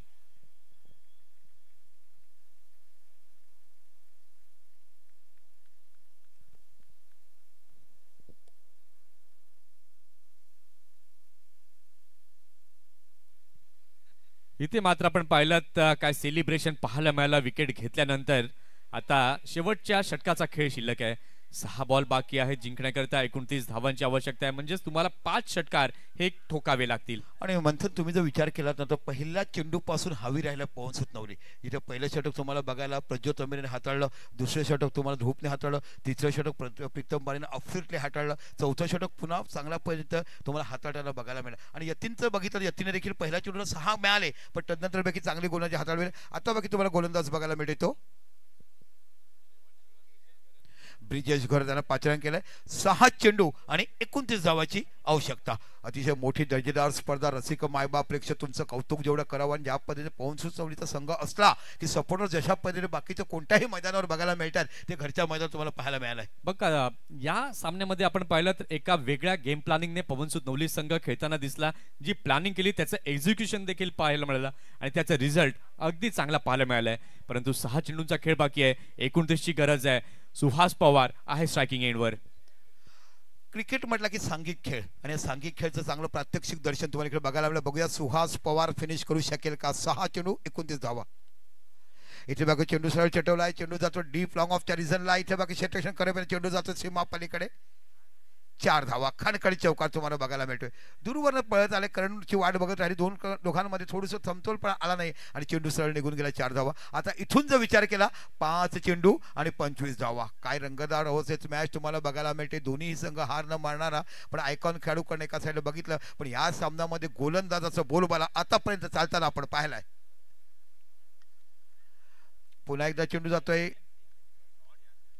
इथे मात्र आपण पाहिलं काय सेलिब्रेशन पाहायला मिळालं विकेट घेतल्यानंतर. आता शेवटच्या षटकाचा खेळ शिल्लक आहे. 6 बॉल बाकी आहेत जिंकण्याकरता 29 धावांची आवश्यकता आहे म्हणजेच तुम्हाला 5 षटकार हे ठोकावे लागतील.
आणि मंथन तुम्ही जर विचार केला तर पहिल्या चेंडू पासून हवी राहायला पवन सुतनवली. इथे पहिलं षटक तुम्हाला बघायला प्रज्योत अमीरने हाताळलं, दुसरं षटक तुम्हाला ध्रुपने हाताळलं, तिसरं षटक प्रीतम बारीने अफिरले हाताळलं, चौथं षटक पुन्हा चांगला पर्यंत तुम्हाला हाताळायला बघायला मिळालं. आणि यतीनचं बघितलं यतीने देखील पहिल्या चेंडूला 6 मिळाले पण तदनंतर पैकी चांगली गोलंदाजी हाताळली. आता बाकी तुम्हाला गोलंदाज बघायला मिळतो ब्रिजेश घर त्यानं 5 रन केलाय. 6 चेंडू आणि 29 धावाची आवश्यकता. अतिशय मोठी दर्जेदार स्पर्धा. रसिक मायबाप प्रेक्षक तुमचं कौतुक जेवढं करावं आणि ज्या पद्धतीने पवन सुतनवलीचा संघ असला की सपोर्टर जशा पद्धतीने बाकीच्या कोणत्याही मैदानावर बघायला मिळतात ते घरच्या मैदानावर तुम्हाला पाहायला मिळालंय.
बघा या सामन्यामध्ये आपण पाहिलं तर एका वेगळ्या गेम प्लॅनिंगने पवन सुतनवली संघ खेळताना दिसला. जी प्लॅनिंग केली त्याचं एक्झिक्युशन देखील पाहायला मिळालं आणि त्याचा रिझल्ट अगदी चांगला पाहायला मिळालाय. परंतु 6 चेंडूंचा खेळ बाकी आहे. 29 ची गरज आहे. सुहास पवार आहे स्ट्रायकिंग एंडवर.
क्रिकेट म्हटलं की सांघिक खेळ आणि सांघिक खेळचं चांगलं प्रात्यक्षिक दर्शन तुम्हाला इकडे बघायला मिळालं. बघूया सुहास पवार फिनिश करू शकेल का. 6 चेंडू 29 धावा. इथे बाकी चेंडू सरळ चटवला आहे. चेंडू जातो डीप लॉंग ऑफच्या रिझनला. इथे बाकी क्षेत्ररक्षण करेपर्यंत चेंडू जातो सीमा पलीकडे. 4 धावा. खानकडी चौकार तुम्हाला बघायला मिळतोय. दूरवरनं पळत आले करणची वाट बघत राहिली. दोघांमध्ये थोडंसं समतोलपणा आला नाही आणि चेंडू सरळ निघून गेला. 4 धावा. आता इथून जर विचार केला 5 चेंडू आणि 25 धावा. काय रंगतदार अवस्थेत मॅच तुम्हाला बघायला मिळते. दोन्ही संघ हार न मारणारा पण आयकॉन खेळाडूकडे एका साईडला बघितलं पण या सामन्यामध्ये गोलंदाजाचा बोलबाला आतापर्यंत चालताना आपण पाहिलाय. पुन्हा एकदा चेंडू जातोय.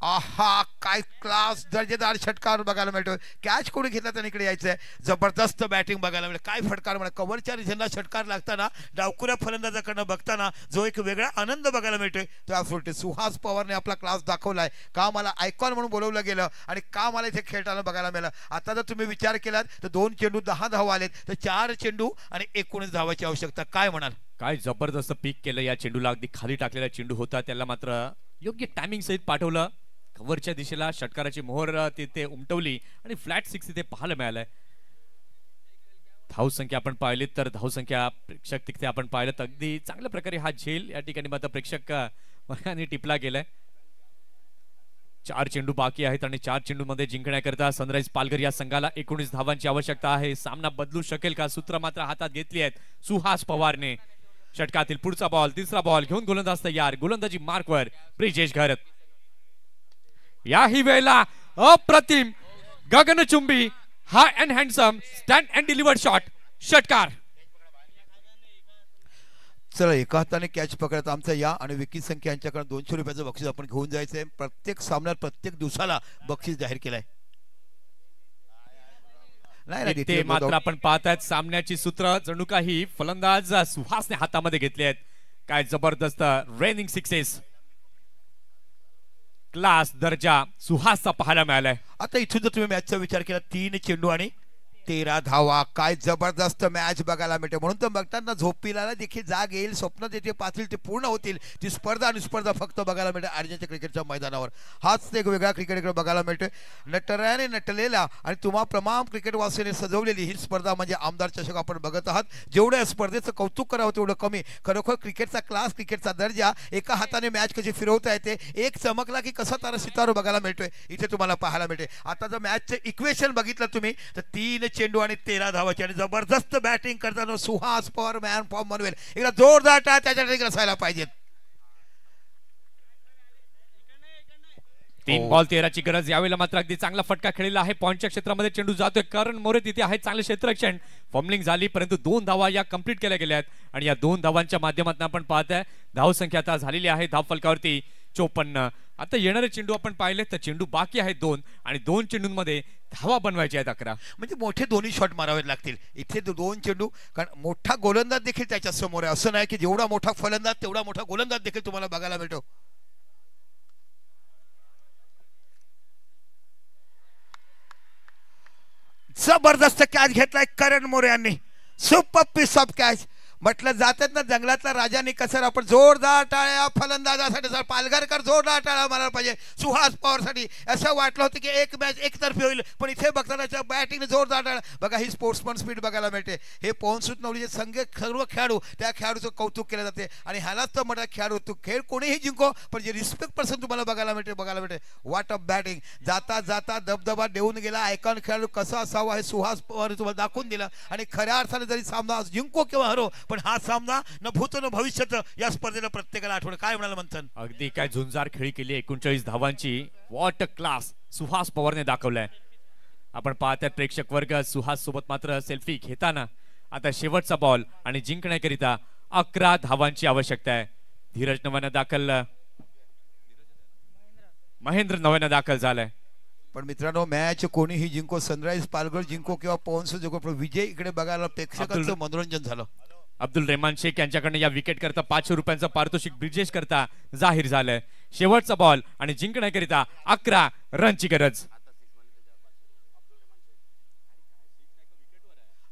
आहा काय क्लास दर्जेदार षटकार बघायला मिळतोय. कॅच कोणी घेतला त्याने इकडे यायचंय. जबरदस्त बॅटिंग बघायला मिळेल. काय फटकार म्हणा कव्हरच्या रिझनला षटकार लागताना डावकुऱ्या फलंदाजाकडनं बघताना जो एक वेगळा आनंद बघायला मिळतोय तो ॲब्सोल्युटली सुहास पवारने आपला क्लास दाखवलाय. का मला आयकॉन म्हणून बोलवलं गेलं आणि का मला इथे खेळताना बघायला मिळालं. आता जर तुम्ही विचार केलात तर 2 चेंडू 10 धावा आलेत तर 4 चेंडू आणि 19 धावाची आवश्यकता. काय म्हणाल.
काय जबरदस्त पीक केलं या चेंडूला. अगदी खाली टाकलेला चेंडू होता त्याला मात्र योग्य टायमिंग सहित पाठवलं. कव्हरच्या दिशेला षटकाराची मोहर तिथे उमटवली आणि फ्लॅट 6 तिथे पाहायला मिळालंय. धावसंख्या आपण पाहिली तर धावसंख्या प्रेक्षक तिथे आपण पाहिलं तर अगदी चांगल्या प्रकारे हा झेल या ठिकाणी मात्र प्रेक्षक टिपला गेलाय. 4 चेंडू बाकी आहेत आणि 4 चेंडू मध्ये जिंकण्याकरता सनराइज पालघर या संघाला 19 धावांची आवश्यकता आहे. सामना बदलू शकेल का. सूत्र मात्र हातात घेतली आहेत सुहास पवारने. षटकातील पुढचा बॉल तिसरा बॉल घेऊन गोलंदाज तयार. गोलंदाजी मार्कवर ब्रिजेश घरत. याही वेळेला अप्रतिम गगनचुंबी हा and handsome stand and delivered shot षटकार.
चला एका हाताने कॅच पकडत आमचा या आणि विकी संख्या यांच्याकडे 200 रुपयाचं बक्षीस आपण घेऊन जायचंय. प्रत्येक सामन्यात प्रत्येक दिवसाला बक्षीस जाहीर केलंय.
ते मात्र आपण पाहतायत सामन्याची सूत्र जणू काही फलंदाज सुहासने हातामध्ये घेतले आहेत. काय जबरदस्त रेनिंग सिक्सेस. क्लास दर्जा सुहासचा पाहायला मिळालाय.
आता इथून जर तुम्ही मॅचचा विचार केला 3 चेंडू आणि 13 धावा. काय जबरदस्त मॅच बघायला मिळते. म्हणून तर बघताना झोपीला देखील जाग येईल. स्वप्न जे पाहतील ते पूर्ण होतील. ती स्पर्धा आणि स्पर्धा फक्त बघायला मिळते अर्जंटच्या क्रिकेटच्या मैदानावर. हाच एक वेगळा क्रिकेट इकडे बघायला मिळतोय. नटऱ्याने नटलेला आणि तुम्हा प्रमाण क्रिकेट वासिने सजवलेली ही स्पर्धा म्हणजे आमदार चषक आपण बघत आहात. जेवढं या स्पर्धेचं कौतुक करावं तेवढं कमी. खरोखर क्रिकेटचा क्लास क्रिकेटचा दर्जा एका हाताने मॅच कशी फिरवता येते. एक चमकला की कसा तारा सितारा बघायला मिळतोय इथे तुम्हाला पाहायला मिळते. आता जर मॅचचं इक्वेशन बघितलं तुम्ही तर 3 चेंडू आणि 13 धावाची आणि जबरदस्त बॅटिंग करताना सुहास पवार मॅन फॉर्म बनवेल. एकदा जोरदार टाळ त्याच्यासाठी रसायला पाहिजेत.
3 बॉल 13 ची गरज. यावेळेला मात्र अगदी चांगला फटका खेळलेला आहे. पॉइंटच्या क्षेत्रामध्ये चेंडू जातोय. करण मोरे तिथे आहे. चांगले क्षेत्ररक्षण फॉर्मलिंग झाली परंतु 2 धावा या कंप्लीट केल्या गेल्या आहेत आणि या 2 धावांच्या माध्यमातून आपण पाहताय धावसंख्या आता झालेली आहे धाव फलकावरती 54. आता येणारे चेंडू आपण पाहिले तर चेंडू बाकी आहेत 2 आणि 2 चेंडूंमध्ये धावा बनवायच्या आहेत 11.
म्हणजे मोठे दोन्ही शॉट मारावे लागतील इथे 2 चेंडू. कारण मोठा गोलंदाज देखील त्याच्या समोर आहे. असं नाही की जेवढा मोठा फलंदाज तेवढा मोठा गोलंदाज देखील तुम्हाला बघायला मिळतो. जबरदस्त कॅच घेतलाय करण मोरे यांनी. Super piece of catch. म्हटलं जातात ना जंगलातला राजाने कसं आपण जोरदार टाळ्या फलंदाजासाठी सर पालघरकर जोरदार टाळ्या मारायला पाहिजे सुहास पवारसाठी. असं वाटलं होतं की एक मॅच एकतर्फी होईल, पण इथे बघता त्याच्या बॅटिंगने जोरदार टाळ्या. बघा ही स्पोर्ट्समन स्पीड बघायला मिळते. हे पवनसुत नवलीचे सर्व खेळाडू त्या खेळाडूचं कौतुक केलं जाते आणि ह्यालाच तर म्हणतात खेळाडू. तू खेळ कोणीही जिंको, पण जे रिस्पेक्ट पर्सन तुम्हाला बघायला मिळते. What a batting. जाता जाता दबदबा देऊन गेला. आयकॉन खेळाडू कसा असावा हे सुहास पवार तुम्हाला दाखवून दिलं आणि खऱ्या अर्थाने जरी सामना जिंको किंवा हरो, पण हा सामना न भूत न भविष्याचं या स्पर्धेला प्रत्येकाला आठवण. काय म्हणाला मंथन?
अगदी काय झुंजार खेळी केली 39 धावांची. वॉट क्लास सुहास पवारने दाखवलाय. आपण पाहतात प्रेक्षक वर्ग सुहास सोबत मात्र सेल्फी घेताना. आता शेवटचा बॉल आणि जिंकण्याकरिता 11 धावांची आवश्यकता आहे. धीरज नव्यानं दाखल, महेंद्र नव्यानं दाखल झालाय.
पण मित्रांनो मॅच कोणीही जिंको, सनराइज पालघर जिंको किंवा पवनसुत जिंको, पण विजय इकडे बघायला प्रेक्षकांचं मनोरंजन झालं.
अब्दुल रहमान शेख यांच्याकडनं या विकेट करता 500 रुपयांचं पारितोषिक ब्रिजेश करता जाहीर झालंय. शेवटचा बॉल आणि जिंकण्याकरिता 11 रनची गरज.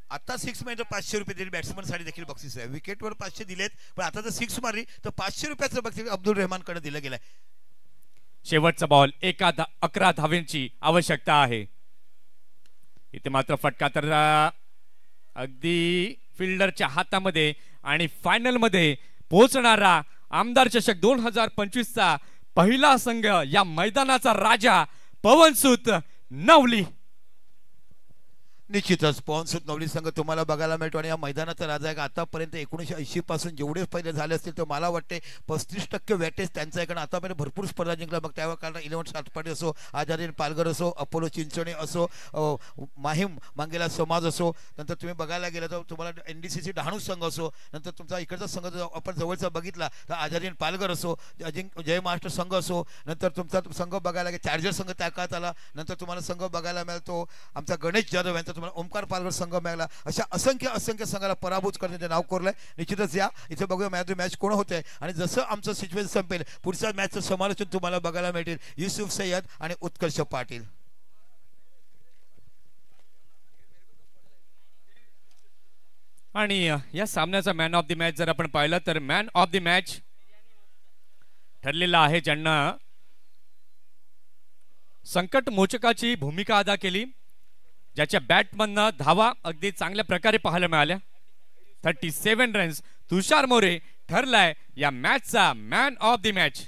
आता 6 म्हणजे 500 रुपये दिले बॅट्समन साठी देखील बक्षीस आहे. विकेटवर 500 दिलेत, पण आता जर 6 मारली तर 500 रुपयाचं बक्षीस अब्दुल रहमान कडे दिलं गेलंय.
शेवटचा बॉल 11 धावांची आवश्यकता आहे. इथे मात्र फटका तर अगदी फिल्डरच्या हातामध्ये आणि फायनल मध्ये पोहोचणारा आमदार चषक 2025चा पहिला संघ, या मैदानाचा राजा पवनसुत नवली.
निश्चितच पवनसुत नवली संघ तुम्हाला बघायला मिळतो आणि या मैदानाचा राजा आहे. आतापर्यंत 1980 पासून जेवढे पहिले झाले असतील तर मला वाटते 35% वेटेज त्यांचं आहे, कारण आतापर्यंत भरपूर स्पर्धा जिंकला. मग त्यावेळेस कारण 11 सातपाटी असो, आझादीन पालघर असो, अपोलो चिंचोणी असो, माहीम मांगेला समाज असो, नंतर तुम्ही बघायला गेलं तर तुम्हाला NDCC डहाणू संघ असो, नंतर तुमचा इकडचा संघ जर आपण जवळचा बघितला तर आझादीन पालघर असो, जय महाराष्ट्र संघ असो, नंतर तुमचा संघ बघायला गेला चार्जर संघ त्या काळात आला. नंतर तुम्हाला संघ बघायला मिळतो आमचा गणेश जाधव यांचा, ओमकार पालघर संघ मिळाला. अशा असंख्य संघाला पराभूत करण्याचे नाव कोरलंय. निश्चितच या इथे बघूया मॅच कोण होते आणि जसं आमचं सिच्युएशन संपेल पुढच्या मॅचचं समालोचन तुम्हाला बघायला मिळतील युसुफ सय्यद आणि उत्कर्ष पाटील.
आणि या सामन्याचा मॅन ऑफ द मॅच जर आपण पाहिलं तर मॅन ऑफ द मॅच ठरलेला आहे ज्यांना संकट मोचकाची भूमिका अदा केली, ज्याच्या बॅटमधनं धावा अगदी चांगल्या प्रकारे पाहायला मिळाल्या. 37 रन्स. तुषार मोरे ठरलाय या मॅचचा मॅन ऑफ द मॅच.